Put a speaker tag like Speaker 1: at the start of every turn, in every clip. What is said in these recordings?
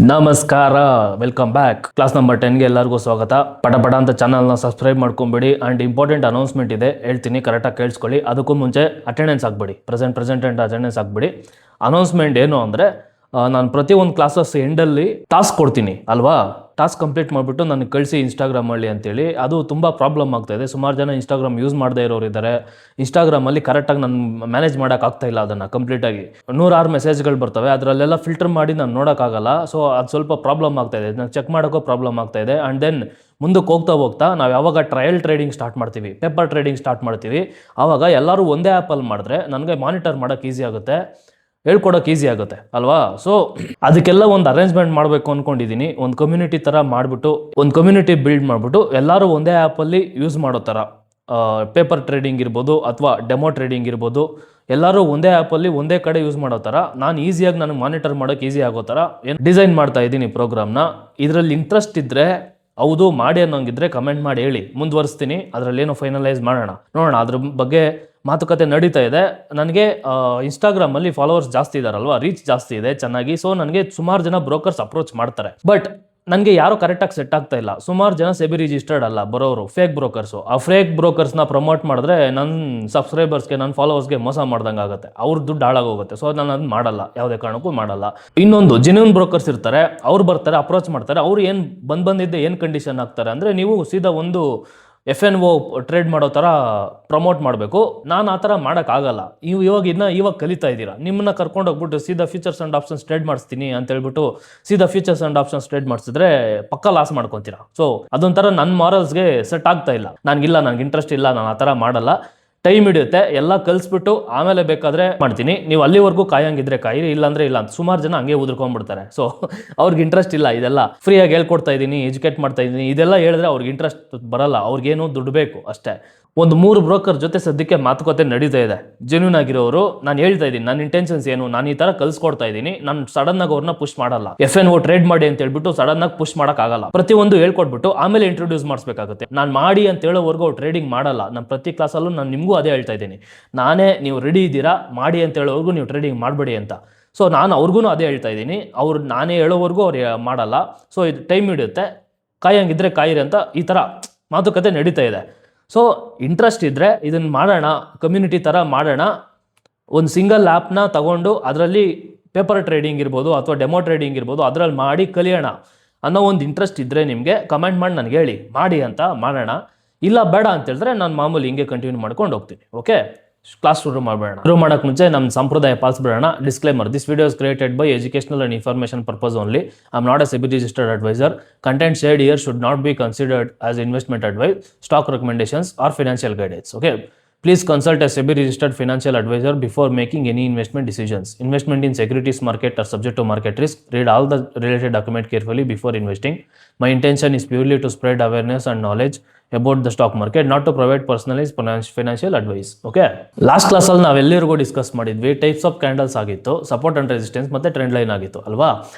Speaker 1: ನಮಸ್ಕಾರ, welcome back. Class number 10ಗೆ ಎಲ್ಲರಿಗೂ ಸ್ವಾಗತ. ಪಟ ಅಂತ ಚಾನಲ್ನ ಸಬ್ಸ್ಕ್ರೈಬ್ ಮಾಡ್ಕೊಂಬಿಡಿ. ಆ್ಯಂಡ್ ಇಂಪಾರ್ಟೆಂಟ್ ಅನೌನ್ಸ್ಮೆಂಟ್ ಇದೆ, ಹೇಳ್ತೀನಿ, ಕರೆಕ್ಟಾಗಿ ಕೇಳಿಸ್ಕೊಳ್ಳಿ. ಅದಕ್ಕೂ ಮುಂಚೆ ಅಟೆಂಡೆನ್ಸ್ ಹಾಕ್ಬಿಡಿ, ಪ್ರೆಸೆಂಟ್ ಆ್ಯಂಡ್ ಅಟೆಂಡೆನ್ಸ್ ಹಾಕ್ಬಿಡಿ. ಅನೌನ್ಸ್ಮೆಂಟ್ ಏನು ಅಂದರೆ, ನಾನು ಪ್ರತಿಯೊಂದು ಕ್ಲಾಸಸ್ ಎಂಡಲ್ಲಿ ಟಾಸ್ಕ್ ಕೊಡ್ತೀನಿ ಅಲ್ವಾ. ಟಾಸ್ಕ್ ಕಂಪ್ಲೀಟ್ ಮಾಡಿಬಿಟ್ಟು ನನಗೆ ಕಳಿಸಿ ಇನ್ಸ್ಟಾಗ್ರಾಮಲ್ಲಿ ಅಂತೇಳಿ. ಅದು ತುಂಬ ಪ್ರಾಬ್ಲಮ್ ಆಗ್ತಾಯಿದೆ. ಸುಮಾರು ಜನ ಇನ್ಸ್ಟಾಗ್ರಾಮ್ ಯೂಸ್ ಮಾಡದೇ ಇರೋರು ಇದ್ದಾರೆ. ಇನ್ಸ್ಟಾಗ್ರಾಮಲ್ಲಿ ಕರೆಕ್ಟಾಗಿ ನಾನು ಮ್ಯಾನೇಜ್ ಮಾಡೋಕ್ಕಾಗ್ತಾಯಿಲ್ಲ, ಅದನ್ನು ಕಂಪ್ಲೀಟಾಗಿ 106 ಮೆಸೇಜ್ಗಳು ಬರ್ತವೆ, ಅದರಲ್ಲೆಲ್ಲ ಫಿಲ್ಟರ್ ಮಾಡಿ ನಾನು ನೋಡೋಕ್ಕಾಗಲ್ಲ. ಸೊ ಅದು ಸ್ವಲ್ಪ ಪ್ರಾಬ್ಲಮ್ ಆಗ್ತಾಯಿದೆ, ನಾನು ಚೆಕ್ ಮಾಡೋಕ್ಕೂ ಪ್ರಾಬ್ಲಮ್ ಆಗ್ತಾಯಿದೆ. ಆ್ಯಂಡ್ ದೆನ್ ಮುಂದಕ್ಕೆ ಹೋಗ್ತಾ ನಾವು ಯಾವಾಗ ಟ್ರಯಲ್ ಟ್ರೇಡಿಂಗ್ ಸ್ಟಾರ್ಟ್ ಮಾಡ್ತೀವಿ, ಪೇಪರ್ ಟ್ರೇಡಿಂಗ್ ಸ್ಟಾರ್ಟ್ ಮಾಡ್ತೀವಿ, ಆವಾಗ ಎಲ್ಲರೂ ಒಂದೇ ಆ್ಯಪಲ್ಲಿ ಮಾಡಿದ್ರೆ ನನಗೆ ಮಾನಿಟರ್ ಮಾಡೋಕ್ಕೆ ಈಸಿ ಆಗುತ್ತೆ, ಹೇಳ್ಕೊಡೋಕೆ ಈಸಿ ಆಗುತ್ತೆ ಅಲ್ವಾ. ಸೊ ಅದಕ್ಕೆಲ್ಲ ಒಂದು ಅರೇಂಜ್ಮೆಂಟ್ ಮಾಡಬೇಕು ಅಂದ್ಕೊಂಡಿದ್ದೀನಿ. ಒಂದು ಕಮ್ಯುನಿಟಿ ಥರ ಮಾಡಿಬಿಟ್ಟು, ಒಂದು ಕಮ್ಯುನಿಟಿ ಬಿಲ್ಡ್ ಮಾಡಿಬಿಟ್ಟು ಎಲ್ಲರೂ ಒಂದೇ ಆ್ಯಪಲ್ಲಿ ಯೂಸ್ ಮಾಡೋ ಥರ, ಪೇಪರ್ ಟ್ರೇಡಿಂಗ್ ಇರ್ಬೋದು ಅಥವಾ ಡೆಮೋ ಟ್ರೇಡಿಂಗ್ ಇರ್ಬೋದು, ಎಲ್ಲರೂ ಒಂದೇ ಆ್ಯಪಲ್ಲಿ ಒಂದೇ ಕಡೆ ಯೂಸ್ ಮಾಡೋ ಥರ, ನಾನು ಈಸಿಯಾಗಿ ನನಗೆ ಮಾನಿಟರ್ ಮಾಡೋಕ್ಕೆ ಈಸಿ ಆಗೋ ಥರ ಏನು ಡಿಸೈನ್ ಮಾಡ್ತಾ ಇದ್ದೀನಿ ಪ್ರೋಗ್ರಾಮ್ನ. ಇದರಲ್ಲಿ ಇಂಟ್ರೆಸ್ಟ್ ಇದ್ದರೆ, ಹೌದು ಮಾಡಿ ಅನ್ನೋಂಗಿದ್ರೆ ಕಮೆಂಟ್ ಮಾಡಿ ಹೇಳಿ, ಮುಂದುವರಿಸ್ತೀನಿ. ಅದರಲ್ಲೇನೋ ಫೈನಲೈಸ್ ಮಾಡೋಣ, ನೋಡೋಣ. ಅದ್ರ ಬಗ್ಗೆ ಮಾತುಕತೆ ನಡೀತಾ ಇದೆ. ನನಗೆ ಇನ್ಸ್ಟಾಗ್ರಾಮಲ್ಲಿ ಫಾಲೋವರ್ಸ್ ಜಾಸ್ತಿ ಇದ್ದಾರಲ್ವ, ರೀಚ್ ಜಾಸ್ತಿ ಇದೆ ಚೆನ್ನಾಗಿ. ಸೊ ನನಗೆ ಸುಮಾರು ಜನ ಬ್ರೋಕರ್ಸ್ ಅಪ್ರೋಚ್ ಮಾಡ್ತಾರೆ, ಬಟ್ ನನಗೆ ಯಾರು ಕರೆಕ್ಟಾಗಿ ಸೆಟ್ ಆಗ್ತಾ ಇಲ್ಲ. ಸುಮಾರು ಜನ ಸೆಬಿ ರಿಜಿಸ್ಟರ್ಡ್ ಅಲ್ಲ ಬರೋರು, ಫೇಕ್ ಬ್ರೋಕರ್ಸು. ಆ ಫೇಕ್ ಬ್ರೋಕರ್ಸ್ನ ಪ್ರಮೋಟ್ ಮಾಡಿದ್ರೆ ನನ್ನ ಸಬ್ಸ್ಕ್ರೈಬರ್ಸ್ಗೆ, ನನ್ನ ಫಾಲೋವರ್ಸ್ಗೆ ಮೋಸ ಮಾಡ್ದಂಗೆ ಆಗುತ್ತೆ, ಅವ್ರ ದುಡ್ಡು ಹಾಳಾಗೋಗುತ್ತೆ. ಸೊ ನಾನು ಅದನ್ನ ಮಾಡಲ್ಲ, ಯಾವುದೇ ಕಾರಣಕ್ಕೂ ಮಾಡಲ್ಲ. ಇನ್ನೊಂದು ಜೆನ್ಯೂನ್ ಬ್ರೋಕರ್ಸ್ ಇರ್ತಾರೆ, ಅವ್ರು ಬರ್ತಾರೆ, ಅಪ್ರೋಚ್ ಮಾಡ್ತಾರೆ. ಅವ್ರು ಏನು ಬಂದಿದ್ದೆ ಏನು ಕಂಡೀಷನ್ ಆಗ್ತಾರೆ ಅಂದರೆ, ನೀವು ಸೀದಾ ಒಂದು FNO ಟ್ರೇಡ್ ಮಾಡೋ ಥರ ಪ್ರಮೋಟ್ ಮಾಡಬೇಕು. ನಾನು ಆ ಥರ ಮಾಡೋಕ್ಕಾಗಲ್ಲ. ಇವಾಗ ಕಲಿತಾ ಇದ್ದೀರಾ, ನಿಮ್ಮನ್ನ ಕರ್ಕೊಂಡು ಹೋಗ್ಬಿಟ್ಟು ಸೀದಾ ಫ್ಯೂಚರ್ಸ್ ಆ್ಯಂಡ್ ಆಪ್ಷನ್ಸ್ ಟ್ರೇಡ್ ಮಾಡಿಸ್ತೀನಿ ಅಂತ ಹೇಳ್ಬಿಟ್ಟು ಸೀದಾ ಫ್ಯೂಚರ್ಸ್ ಆ್ಯಂಡ್ ಆಪ್ಷನ್ಸ್ ಟ್ರೇಡ್ ಮಾಡಿಸಿದ್ರೆ ಪಕ್ಕ ಲಾಸ್ ಮಾಡ್ಕೊತೀರಾ. ಸೊ ಅದೊಂಥರ ನನ್ನ ಮಾರಲ್ಸ್ಗೆ ಸೆಟ್ ಆಗ್ತಾ ಇಲ್ಲ. ನನಗೆ ಇಂಟ್ರೆಸ್ಟ್ ಇಲ್ಲ, ನಾನು ಆ ಥರ ಮಾಡಲ್ಲ. ಟೈಮ್ ಹಿಡಿಯುತ್ತೆ, ಎಲ್ಲ ಕಲಿಸ್ಬಿಟ್ಟು ಆಮೇಲೆ ಬೇಕಾದರೆ ಮಾಡ್ತೀನಿ. ನೀವು ಅಲ್ಲಿವರೆಗೂ ಕಾಯಂಗಿದ್ರೆ ಕಾಯಿರಿ, ಇಲ್ಲಾಂದರೆ ಇಲ್ಲ ಅಂತ. ಸುಮಾರು ಜನ ಹಂಗೆ ಉದ್ರಕೊಂಡ್ಬಿಡ್ತಾರೆ. ಸೊ ಅವ್ರಿಗೆ ಇಂಟ್ರೆಸ್ಟ್ ಇಲ್ಲ. ಇದೆಲ್ಲ ಫ್ರೀಯಾಗಿ ಹೇಳ್ಕೊಡ್ತಾ ಇದ್ದೀನಿ, ಎಜುಕೇಟ್ ಮಾಡ್ತಾ ಇದ್ದೀನಿ, ಇದೆಲ್ಲ ಹೇಳಿದ್ರೆ ಅವ್ರಿಗೆ ಇಂಟ್ರೆಸ್ಟ್ ಬರಲ್ಲ. ಅವ್ರಿಗೇನು ದುಡ್ಡು ಬೇಕು ಅಷ್ಟೇ. ಒಂದು 3 ಬ್ರೋಕರ್ ಜೊತೆ ಸದ್ಯಕ್ಕೆ ಮಾತುಕತೆ ನಡೀತಾ ಇದೆ, ಜೆನ್ಯೂನ್ ಆಗಿರೋರು. ನಾನು ಹೇಳ್ತಾ ಇದ್ದೀನಿ ನನ್ನ ಇಂಟೆನ್ಷನ್ಸ್ ಏನು, ನಾನು ಈ ಥರ ಕಲಿಸ್ಕೊಡ್ತಾ ಇದ್ದೀನಿ. ನಾನು ಸಡನ್ನಾಗಿ ಅವ್ರನ್ನ ಪುಷ್ ಮಾಡಲ್ಲ. FNO ಟ್ರೇಡ್ ಮಾಡಿ ಅಂತ ಹೇಳ್ಬಿಟ್ಟು ಸಡನ್ನಾಗಿ ಪುಷ್ ಮಾಡೋಕ್ಕಾಗಲ್ಲ. ಪ್ರತಿಯೊಂದು ಹೇಳ್ಕೊಟ್ಬಿಟ್ಟು ಆಮೇಲೆ ಇಂಟ್ರೊಡ್ಯೂಸ್ ಮಾಡಿಸ್ಬೇಕಾಗುತ್ತೆ. ನಾನು ಮಾಡಿ ಅಂತ ಹೇಳೋವರೆಗೂ ಅವ್ರು ಟ್ರೇಡಿಂಗ್ ಮಾಡಲ್ಲ. ನಾನು ಪ್ರತಿ ಕ್ಲಾಸಲ್ಲೂ ನಾನು ನಿಮಗೂ ಅದೇ ಹೇಳ್ತಾ ಇದ್ದೀನಿ. ನಾನೇ, ನೀವು ರೆಡಿ ಇದ್ದೀರಾ ಮಾಡಿ ಅಂತ ಹೇಳೋವರೆಗೂ ನೀವು ಟ್ರೇಡಿಂಗ್ ಮಾಡಬೇಡಿ ಅಂತ. ಸೊ ನಾನು ಅವ್ರಿಗೂ ಅದೇ ಹೇಳ್ತಾ ಇದ್ದೀನಿ. ಅವ್ರು ನಾನೇ ಹೇಳೋವರೆಗೂ ಅವ್ರು ಮಾಡಲ್ಲ. ಸೊ ಇದು ಟೈಮ್ ಹಿಡಿಯುತ್ತೆ, ಕಾಯಂಗಿದ್ರೆ ಕಾಯಿರಿ ಅಂತ ಈ ಥರ ಮಾತುಕತೆ ನಡೀತಾ ಇದೆ. ಸೊ ಇಂಟ್ರೆಸ್ಟ್ ಇದ್ದರೆ ಇದನ್ನು ಮಾಡೋಣ, ಕಮ್ಯುನಿಟಿ ಥರ ಮಾಡೋಣ. ಒಂದು ಸಿಂಗಲ್ ಆ್ಯಪ್ನ ತಗೊಂಡು ಅದರಲ್ಲಿ ಪೇಪರ್ ಟ್ರೇಡಿಂಗ್ ಇರ್ಬೋದು ಅಥವಾ ಡೆಮೋ ಟ್ರೇಡಿಂಗ್ ಇರ್ಬೋದು, ಅದರಲ್ಲಿ ಮಾಡಿ ಕಲಿಯೋಣ ಅನ್ನೋ ಒಂದು ಇಂಟ್ರೆಸ್ಟ್ ಇದ್ದರೆ ನಿಮಗೆ ಕಮೆಂಟ್ ಮಾಡಿ ನನಗೆ ಹೇಳಿ, ಮಾಡಿ ಅಂತ ಮಾಡೋಣ. ಇಲ್ಲ ಬೇಡ ಅಂತ ಹೇಳಿದ್ರೆ ನಾನು ಮಾಮೂಲಿ ಹಿಂಗೆ ಕಂಟಿನ್ಯೂ ಮಾಡ್ಕೊಂಡು ಹೋಗ್ತೀನಿ. ಓಕೆ, ಕ್ಲಾಸ್ ಶುರು ಮಾಡೋಕ್ಕೆ ಮುಂಚೆ ನಮ್ಮ ಸಂಪ್ರದಾಯ ಪಾಲಿಸ್ಬಿಡೋಣ. Disclaimer: this video is created by educational and information purpose only. I am not a SEBI registered advisor. Content shared here should not be considered as investment advice, stock recommendations or financial guidance. Okay, please consult a SEBI registered financial advisor before making any investment decisions. Investment in securities market are subject to market risk. Read all the related documents carefully before investing. My intention is purely to spread awareness and knowledge about the stock market, not to provide personalized financial advice. Okay, last ಕ್ಲಾಸಲ್ಲಿ ನಾವೆಲ್ಲರಿಗೂ discuss ಮಾಡಿದ್ವಿ, types of candles ಆಗಿತ್ತು, support and resistance ಮತ್ತು trend line ಆಗಿತ್ತು ಅಲ್ವಾ.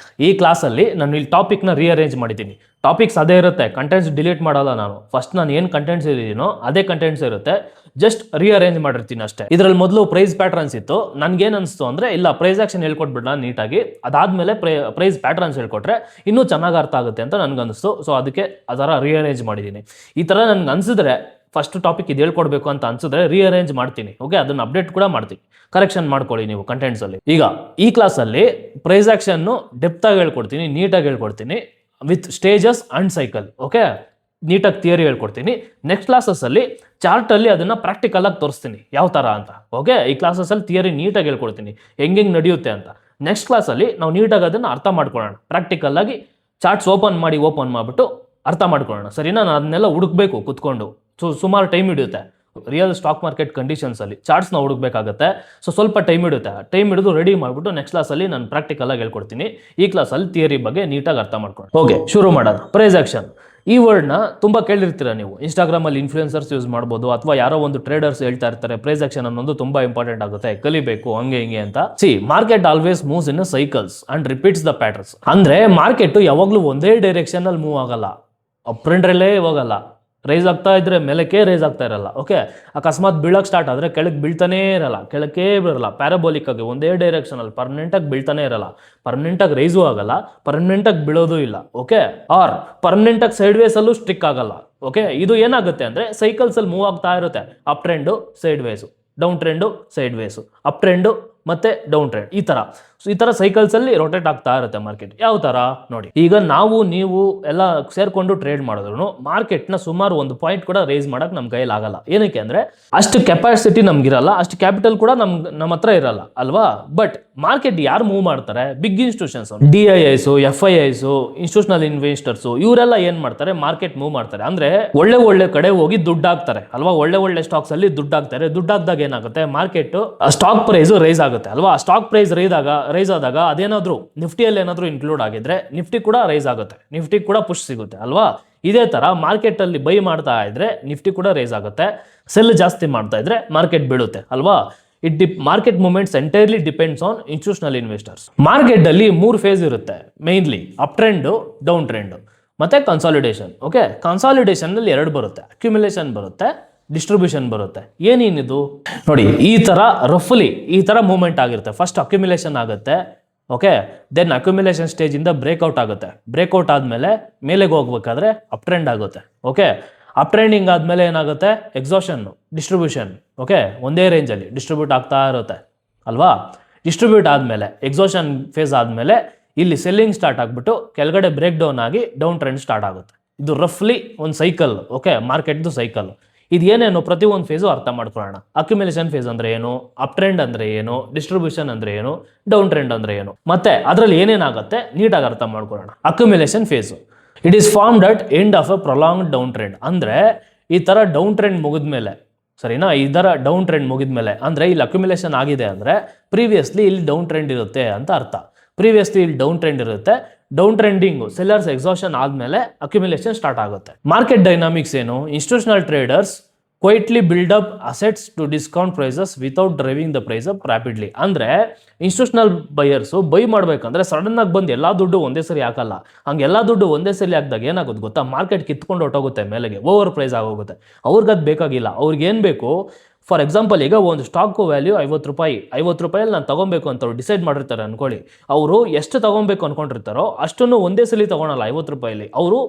Speaker 1: ಈ ಕ್ಲಾಸಲ್ಲಿ ನಾನು ಇಲ್ಲಿ ಟಾಪಿಕ್ನ ರೀಅರೇಂಜ್ ಮಾಡಿದ್ದೀನಿ. ಟಾಪಿಕ್ಸ್ ಅದೇ ಇರುತ್ತೆ, ಕಂಟೆಂಟ್ಸ್ ಡಿಲೀಟ್ ಮಾಡಲ್ಲ ನಾನು. ಫಸ್ಟ್ ನಾನು ಏನು ಕಂಟೆಂಟ್ಸ್ ಇದ್ದೀನೋ ಅದೇ ಕಂಟೆಂಟ್ಸ್ ಇರುತ್ತೆ, ಜಸ್ಟ್ ರೀಅರೇಂಜ್ ಮಾಡಿರ್ತೀನಿ ಅಷ್ಟೇ. ಇದರಲ್ಲಿ ಮೊದಲು ಪ್ರೈಸ್ ಪ್ಯಾಟ್ರನ್ಸ್ ಇತ್ತು. ನನಗೇನು ಅನಿಸ್ತು ಅಂದರೆ, ಇಲ್ಲ ಪ್ರೈಸ್ ಆಕ್ಷನ್ ಹೇಳ್ಕೊಟ್ಬಿಡೋಣ ನೀಟಾಗಿ, ಅದಾದಮೇಲೆ ಪ್ರೈಸ್ ಪ್ಯಾಟ್ರನ್ಸ್ ಹೇಳ್ಕೊಟ್ರೆ ಇನ್ನೂ ಚೆನ್ನಾಗಿ ಅರ್ಥ ಆಗುತ್ತೆ ಅಂತ ನನಗನ್ನಿಸ್ತು. ಸೊ ಅದಕ್ಕೆ ಅದರ ರೀಅರೇಂಜ್ ಮಾಡಿದ್ದೀನಿ. ಈ ಥರ ನನಗೆ ಅನಿಸಿದ್ರೆ, ಫಸ್ಟ್ ಟಾಪಿಕ್ ಇದು ಹೇಳ್ಕೊಡ್ಬೇಕು ಅಂತ ಅನಿಸಿದ್ರೆ ರೀಅರೇಂಜ್ ಮಾಡ್ತೀನಿ. ಓಕೆ, ಅದನ್ನು ಅಪ್ಡೇಟ್ ಕೂಡ ಮಾಡ್ತೀನಿ, ಕರೆಕ್ಷನ್ ಮಾಡ್ಕೊಳ್ಳಿ ನೀವು ಕಂಟೆಂಟ್ಸಲ್ಲಿ. ಈಗ ಈ ಕ್ಲಾಸಲ್ಲಿ ಪ್ರೈಸ್ ಆಕ್ಷನ್ನು ಡೆಪ್ತಾಗಿ ಹೇಳ್ಕೊಡ್ತೀನಿ, ನೀಟಾಗಿ ಹೇಳ್ಕೊಡ್ತೀನಿ, with stages and cycle. Okay, ನೀಟಾಗಿ ಥಿಯರಿ ಹೇಳ್ಕೊಡ್ತೀನಿ. ನೆಕ್ಸ್ಟ್ ಕ್ಲಾಸಸ್ಸಲ್ಲಿ ಚಾರ್ಟಲ್ಲಿ ಅದನ್ನು ಪ್ರಾಕ್ಟಿಕಲಾಗಿ ತೋರಿಸ್ತೀನಿ ಯಾವ ಥರ ಅಂತ. ಓಕೆ, ಈ ಕ್ಲಾಸಸ್ಸಲ್ಲಿ ಥಿಯರಿ ನೀಟಾಗಿ ಹೇಳ್ಕೊಡ್ತೀನಿ, ಹೆಂಗೆ ನಡೆಯುತ್ತೆ ಅಂತ. ನೆಕ್ಸ್ಟ್ ಕ್ಲಾಸಲ್ಲಿ ನಾವು ನೀಟಾಗಿ ಅದನ್ನು ಅರ್ಥ ಮಾಡ್ಕೊಳ್ಳೋಣ, ಪ್ರಾಕ್ಟಿಕಲ್ಲಾಗಿ ಚಾರ್ಟ್ಸ್ ಓಪನ್ ಮಾಡಿಬಿಟ್ಟು ಅರ್ಥ ಮಾಡ್ಕೊಳ್ಳೋಣ. ಸರಿನಾ? ನಾನು ಅದನ್ನೆಲ್ಲ ಹುಡುಕ್ಬೇಕು ಕೂತ್ಕೊಂಡು. ಸುಮಾರು ಟೈಮ್ ಹಿಡಿಯುತ್ತೆ. ರಿಯಲ್ ಸ್ಟಾಕ್ ಮಾರ್ಕೆಟ್ ಕಂಡೀಷನ್ಸಲ್ಲಿ ಚಾರ್ಟ್ಸ್ನ ಹುಡುಕ್ಬೇಕಾಗುತ್ತೆ. ಸೊ ಸ್ವಲ್ಪ ಟೈಮ್ ಹಿಡಿಯುತ್ತೆ. ಟೈಮ್ ಹಿಡಿದು ರೆಡಿ ಮಾಡಿಬಿಟ್ಟು ನೆಕ್ಸ್ಟ್ ಕ್ಲಾಸಲ್ಲಿ ನಾನು ಪ್ರಾಕ್ಟಿಕಲಾಗಿ ಹೇಳ್ಕೊಡ್ತೀನಿ. ಈ ಕ್ಲಾಸಲ್ಲಿ ಥಿಯರಿ ಬಗ್ಗೆ ನೀಟಾಗಿ ಅರ್ಥ ಮಾಡ್ಕೊಂಡು. ಓಕೆ, ಶುರು ಮಾಡೋಣ. ಪ್ರೈಸ್ ಆಕ್ಷನ್ ಈ ವರ್ಡ್ನ ತುಂಬ ಕೇಳಿರ್ತೀರ ನೀವು. ಇನ್ಸ್ಟಾಗ್ರಾಮಲ್ಲಿ ಇನ್ಫ್ಲೂಯೆನ್ಸರ್ಸ್ ಯೂಸ್ ಮಾಡ್ಬೋದು, ಅಥವಾ ಯಾರೋ ಒಂದು ಟ್ರೇಡರ್ಸ್ ಹೇಳ್ತಾ ಇರ್ತಾರೆ ಪ್ರೈಸ್ ಆಕ್ಷನ್ ಅನ್ನೋದು ತುಂಬ ಇಂಪಾರ್ಟೆಂಟ್ ಆಗುತ್ತೆ, ಕಲಿಬೇಕು ಹಂಗೆ ಹಿಂಗೆ ಅಂತ. Market always moves in cycles and repeats the patterns. ಅಂದರೆ ಮಾರ್ಕೆಟ್ ಯಾವಾಗಲೂ ಒಂದೇ ಡೈರೆಕ್ಷನಲ್ಲಿ ಮೂವ್ ಆಗಲ್ಲ, ಅಪ್ ಟ್ರೆಂಡಲ್ಲೇ ಹೋಗಲ್ಲ. ರೈಸ್ ಆಗ್ತಾ ಇದ್ರೆ ಮೇಲಕ್ಕೆ ರೈಸ್ ಆಗ್ತಾ ಇರಲ್ಲ. ಓಕೆ, ಅಕಸ್ಮಾತ್ ಬೀಳಕ್ಕೆ ಸ್ಟಾರ್ಟ್ ಆದರೆ ಕೆಳಗೆ ಬೀಳ್ತಾನೇ ಇರಲ್ಲ, ಕೆಳಕ್ಕೆ ಬರಲ್ಲ, ಪ್ಯಾರಾಬೋಲಿಕ್ ಆಗಿ ಒಂದೇ ಡೈರೆಕ್ಷನಲ್ಲಿ ಪರ್ಮನೆಂಟಾಗಿ ಬೀಳ್ತಾನೆ ಇರಲ್ಲ, ಪರ್ಮನೆಂಟಾಗಿ ರೈಸು ಆಗಲ್ಲ, ಪರ್ಮನೆಂಟಾಗಿ ಬೀಳೋದು ಇಲ್ಲ. ಓಕೆ, ಆರ್ ಪರ್ಮನೆಂಟಾಗಿ ಸೈಡ್ ವೇಸಲ್ಲೂ ಸ್ಟಿಕ್ ಆಗಲ್ಲ. ಓಕೆ, ಇದು ಏನಾಗುತ್ತೆ ಅಂದರೆ ಸೈಕಲ್ಸಲ್ಲಿ ಮೂವ್ ಆಗ್ತಾ ಇರುತ್ತೆ. Up trend side ways, down trend side ways, up trend ಮತ್ತೆ ಡೌನ್ ಟ್ರೆಂಡ್, ಈ ತರ ಸೈಕಲ್ಸ್ ಅಲ್ಲಿ ರೊಟೇಟ್ ಆಗ್ತಾ ಇರುತ್ತೆ ಮಾರ್ಕೆಟ್. ಯಾವ ತರ ನೋಡಿ, ಈಗ ನಾವು ನೀವು ಎಲ್ಲ ಸೇರ್ಕೊಂಡು ಟ್ರೇಡ್ ಮಾಡಿದ್ರು ಮಾರ್ಕೆಟ್ ನ ಸುಮಾರು ಒಂದು ಪಾಯಿಂಟ್ ಕೂಡ ರೈಸ್ ಮಾಡಕ್ ನಮ್ ಕೈಯಲ್ಲಿ ಆಗಲ್ಲ. ಏನಕ್ಕೆ ಅಂದ್ರೆ ಅಷ್ಟು ಕೆಪಾಸಿಟಿ ನಮ್ಗಿರಲ್ಲ, ಅಷ್ಟು ಕ್ಯಾಪಿಟಲ್ ಕೂಡ ನಮ್ಮ ಹತ್ರ ಇರಲ್ಲ ಅಲ್ವಾ. ಬಟ್ ಮಾರ್ಕೆಟ್ ಯಾರು ಮೂವ್ ಮಾಡ್ತಾರೆ? Big institutions, DIIs, FIIs, institutional investors, ಇವರೆಲ್ಲ ಏನ್ ಮಾಡ್ತಾರೆ? ಮಾರ್ಕೆಟ್ ಮೂವ್ ಮಾಡ್ತಾರೆ ಅಂದ್ರೆ ಒಳ್ಳೆ ಕಡೆ ಹೋಗಿ ದುಡ್ಡು ಹಾಕ್ತಾರೆ ಅಲ್ವಾ. ಒಳ್ಳೆ ಸ್ಟಾಕ್ಸ್ ಅಲ್ಲಿ ದುಡ್ಡು ಹಾಕ್ತಾರೆ. ದುಡ್ಡು ಹಾಕಿದಾಗ ಏನಾಗುತ್ತೆ? ಮಾರ್ಕೆಟ್ ಸ್ಟಾಕ್ ಪ್ರೈಸ್ ರೈಸ್ ಆಗುತ್ತೆ ಅಲ್ವಾ. ಸ್ಟಾಕ್ ಪ್ರೈಸ್ ರೈಸ್ ಆದಾಗ ಅದೇನಾದ್ರೂ ನಿಫ್ಟಿಯಲ್ಲಿ ಏನಾದ್ರೂ ಇನ್ಕ್ಲೂಡ್ ಆಗಿದ್ರೆ ನಿಫ್ಟಿ ಕೂಡ ರೈಸ್ ಆಗುತ್ತೆ, ನಿಫ್ಟಿ ಕೂಡ ಪುಷ್ ಸಿಗುತ್ತೆ ಅಲ್ವಾ. ಇದೇ ತರ ಮಾರ್ಕೆಟ್ ಅಲ್ಲಿ ಬೈ ಮಾಡ್ತಾ ಇದ್ರೆ ನಿಫ್ಟಿ ಕೂಡ ರೈಸ್ ಆಗುತ್ತೆ, ಸೆಲ್ ಜಾಸ್ತಿ ಮಾಡ್ತಾ ಇದ್ರೆ ಮಾರ್ಕೆಟ್ ಬೀಳುತ್ತೆ ಅಲ್ವಾ. Market movements entirely depends on institutional investors. Market ಅಲ್ಲಿ 3 ಫೇಸ್ ಇರುತ್ತೆ mainly: up trend, down trend ಮತ್ತೆ ಕನ್ಸಾಲಿಡೇಷನ್. ಓಕೆ, ಕನ್ಸಾಲಿಡೇಷನ್ ಅಲ್ಲಿ 2 ಬರುತ್ತೆ: ಅಕ್ಯುಮುಲೇಷನ್ ಬರುತ್ತೆ, ಡಿಸ್ಟ್ರಿಬ್ಯೂಷನ್ ಬರುತ್ತೆ. ಏನೇನಿದು ನೋಡಿ, ಈ ತರ ರಫ್ಲಿ ಈ ತರ ಮೂವ್ಮೆಂಟ್ ಆಗಿರುತ್ತೆ. ಫಸ್ಟ್ ಅಕ್ಯುಮುಲೇಷನ್ ಆಗುತ್ತೆ. ಓಕೆ, ದೆನ್ ಅಕ್ಯುಮುಲೇಷನ್ ಸ್ಟೇಜ್ ಇಂದ ಬ್ರೇಕ್ಔಟ್ ಆಗುತ್ತೆ. ಬ್ರೇಕ್ಔಟ್ ಆದ್ಮೇಲೆ ಮೇಲೆಗೆ ಹೋಗ್ಬೇಕಾದ್ರೆ ಅಪ್ ಟ್ರೆಂಡ್ ಆಗುತ್ತೆ. ಓಕೆ, ಅಪ್ ಟ್ರೆಂಡಿಂಗ್ ಆದ್ಮೇಲೆ ಏನಾಗುತ್ತೆ? Exhaustion, distribution. ಓಕೆ, ಒಂದೇ ರೇಂಜಲ್ಲಿ ಡಿಸ್ಟ್ರಿಬ್ಯೂಟ್ ಆಗ್ತಾ ಇರುತ್ತೆ ಅಲ್ವಾ. ಡಿಸ್ಟ್ರಿಬ್ಯೂಟ್ ಆದ್ಮೇಲೆ ಎಕ್ಸಾಷನ್ ಫೇಸ್ ಆದ್ಮೇಲೆ ಇಲ್ಲಿ ಸೆಲ್ಲಿಂಗ್ ಸ್ಟಾರ್ಟ್ ಆಗ್ಬಿಟ್ಟು ಕೆಳಗಡೆ ಬ್ರೇಕ್ ಡೌನ್ ಆಗಿ ಡೌನ್ ಟ್ರೆಂಡ್ ಸ್ಟಾರ್ಟ್ ಆಗುತ್ತೆ. ಇದು ರಫ್ಲಿ ಒಂದು ಸೈಕಲ್. ಓಕೆ, ಮಾರ್ಕೆಟ್ದು ಸೈಕಲ್. ಇದು ಏನೇನು ಪ್ರತಿ ಒಂದು ಫೇಸು ಅರ್ಥ ಮಾಡ್ಕೊಳ್ಳೋಣ. ಅಕ್ಯುಮುಲೇಷನ್ ಫೇಸ್ ಅಂದ್ರೆ ಏನು, ಅಪ್ ಟ್ರೆಂಡ್ ಅಂದ್ರೆ ಏನು, ಡಿಸ್ಟ್ರಿಬ್ಯೂಷನ್ ಅಂದ್ರೆ ಏನು, ಡೌನ್ ಟ್ರೆಂಡ್ ಅಂದ್ರೆ ಏನು, ಮತ್ತೆ ಅದರಲ್ಲಿ ಏನೇನಾಗುತ್ತೆ ನೀಟಾಗಿ ಅರ್ಥ ಮಾಡ್ಕೊಳ್ಳೋಣ. Accumulation phase, it is formed at end of a prolonged down trend. ಅಂದ್ರೆ ಈ ತರ ಡೌನ್ ಟ್ರೆಂಡ್ ಮುಗಿದ್ಮೇಲೆ, ಸರಿನಾ, ಈ ತರ ಡೌನ್ ಟ್ರೆಂಡ್ ಮುಗಿದ್ಮೇಲೆ ಅಂದ್ರೆ ಇಲ್ಲಿ ಅಕ್ಯುಮುಲೇಷನ್ ಆಗಿದೆ ಅಂದ್ರೆ ಪ್ರೀವಿಯಸ್ಲಿ ಇಲ್ಲಿ ಡೌನ್ ಟ್ರೆಂಡ್ ಇರುತ್ತೆ ಅಂತ ಅರ್ಥ. ಪ್ರೀವಿಯಸ್ಲಿ ಇಲ್ಲಿ ಡೌನ್ ಟ್ರೆಂಡ್ ಇರುತ್ತೆ. ಡೌನ್ ಟ್ರೆಂಡಿಂಗ್ ಸೆಲ್ಲರ್ಸ್ ಎಕ್ಸಾಷನ್ ಆದ್ಮೇಲೆ ಅಕ್ಯುಮುಲೇಷನ್ ಸ್ಟಾರ್ಟ್ ಆಗುತ್ತೆ. ಮಾರ್ಕೆಟ್ ಡೈನಾಮಿಕ್ಸ್ ಏನು? Institutional traders quietly build up assets to discount prices without driving the price up rapidly. ಅಂದ್ರೆ ಇನ್ಸ್ಟಿಟ್ಯೂಷನಲ್ ಬೈಯರ್ಸು ಬೈ ಮಾಡ್ಬೇಕಂದ್ರೆ ಸಡನ್ ಆಗಿ ಬಂದು ಎಲ್ಲಾ ದುಡ್ಡು ಒಂದೇ ಸರಿ ಹಾಕಲ್ಲ. ಹಂಗೆಲ್ಲಾ ದುಡ್ಡು ಒಂದೇ ಸರಿ ಹಾಕಿದಾಗ ಏನಾಗುತ್ತೆ ಗೊತ್ತಾ? ಮಾರ್ಕೆಟ್ ಕಿತ್ಕೊಂಡು ಹೊಟ್ಟೋಗುತ್ತೆ, ಮೇಲೆಗೆ ಓವರ್ ಪ್ರೈಸ್ ಆಗೋಗುತ್ತೆ. ಅವ್ರಿಗದು ಬೇಕಾಗಿಲ್ಲ. ಅವ್ರಿಗೆ ಏನ್ ಬೇಕು? ಫಾರ್ ಎಕ್ಸಾಂಪಲ್, ಈಗ ಒಂದು ಸ್ಟಾಕ್ ವ್ಯಾಲ್ಯೂ 50 ರೂಪಾಯಿ, 50 ರೂಪಾಯಲ್ಲಿ ನಾನು ತಗೊಬೇಕು ಅಂತ ಅವ್ರು ಡಿಸೈಡ್ ಮಾಡಿರ್ತಾರೆ ಅನ್ಕೊಳ್ಳಿ. ಅವರು ಎಷ್ಟು ತಗೊಬೇಕು ಅನ್ಕೊಂಡಿರ್ತಾರೋ ಅಷ್ಟನ್ನು ಒಂದೇ ಸಲ ತಗೊಳಲ್ಲ. 50 ರೂಪಾಯಿಲಿ ಅವರು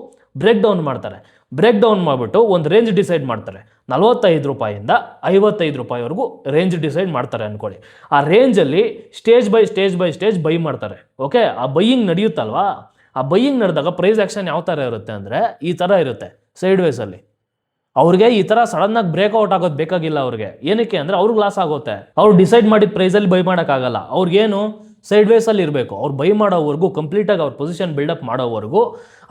Speaker 1: ಬ್ರೇಕ್ ಡೌನ್ ಮಾಡ್ತಾರೆ. ಬ್ರೇಕ್ ಡೌನ್ ಮಾಡಿಬಿಟ್ಟು ಒಂದು ರೇಂಜ್ ಡಿಸೈಡ್ ಮಾಡ್ತಾರೆ. 45 ರೂಪಾಯಿಂದ 55 ರೂಪಾಯಿವರೆಗೂ ರೇಂಜ್ ಡಿಸೈಡ್ ಮಾಡ್ತಾರೆ ಅನ್ಕೊಳ್ಳಿ. ಆ ರೇಂಜಲ್ಲಿ ಸ್ಟೇಜ್ ಬೈ ಸ್ಟೇಜ್ ಬೈ ಮಾಡ್ತಾರೆ. ಓಕೆ, ಆ ಬೈಯಿಂಗ್ ನಡೆಯುತ್ತಲ್ವಾ, ಆ ಬೈಯಿಂಗ್ ನಡೆದಾಗ ಪ್ರೈಸ್ ಆಕ್ಷನ್ ಯಾವ ಥರ ಇರುತ್ತೆ ಅಂದರೆ ಈ ಥರ ಇರುತ್ತೆ ಸೈಡ್ ವೇಸಲ್ಲಿ. ಅವ್ರಿಗೆ ಈ ತರ ಸಡನ್ ಆಗಿ ಬ್ರೇಕ್ಔಟ್ ಆಗೋದು ಬೇಕಾಗಿಲ್ಲ. ಅವ್ರಿಗೆ ಏನಕ್ಕೆ ಅಂದ್ರೆ ಅವ್ರಿಗೆ ಲಾಸ್ ಆಗುತ್ತೆ. ಅವ್ರು ಡಿಸೈಡ್ ಮಾಡಿದ ಪ್ರೈಸಲ್ಲಿ ಬೈ ಮಾಡೋಕ್ಕಾಗಲ್ಲ. ಅವ್ರಿಗೇನು ಸೈಡ್ ವೇಸಲ್ಲಿ ಇರಬೇಕು. ಅವ್ರು ಬೈ ಮಾಡೋವರೆಗೂ, ಕಂಪ್ಲೀಟಾಗಿ ಅವ್ರ ಪೊಸಿಷನ್ ಬಿಲ್ಡಪ್ ಮಾಡೋವರೆಗೂ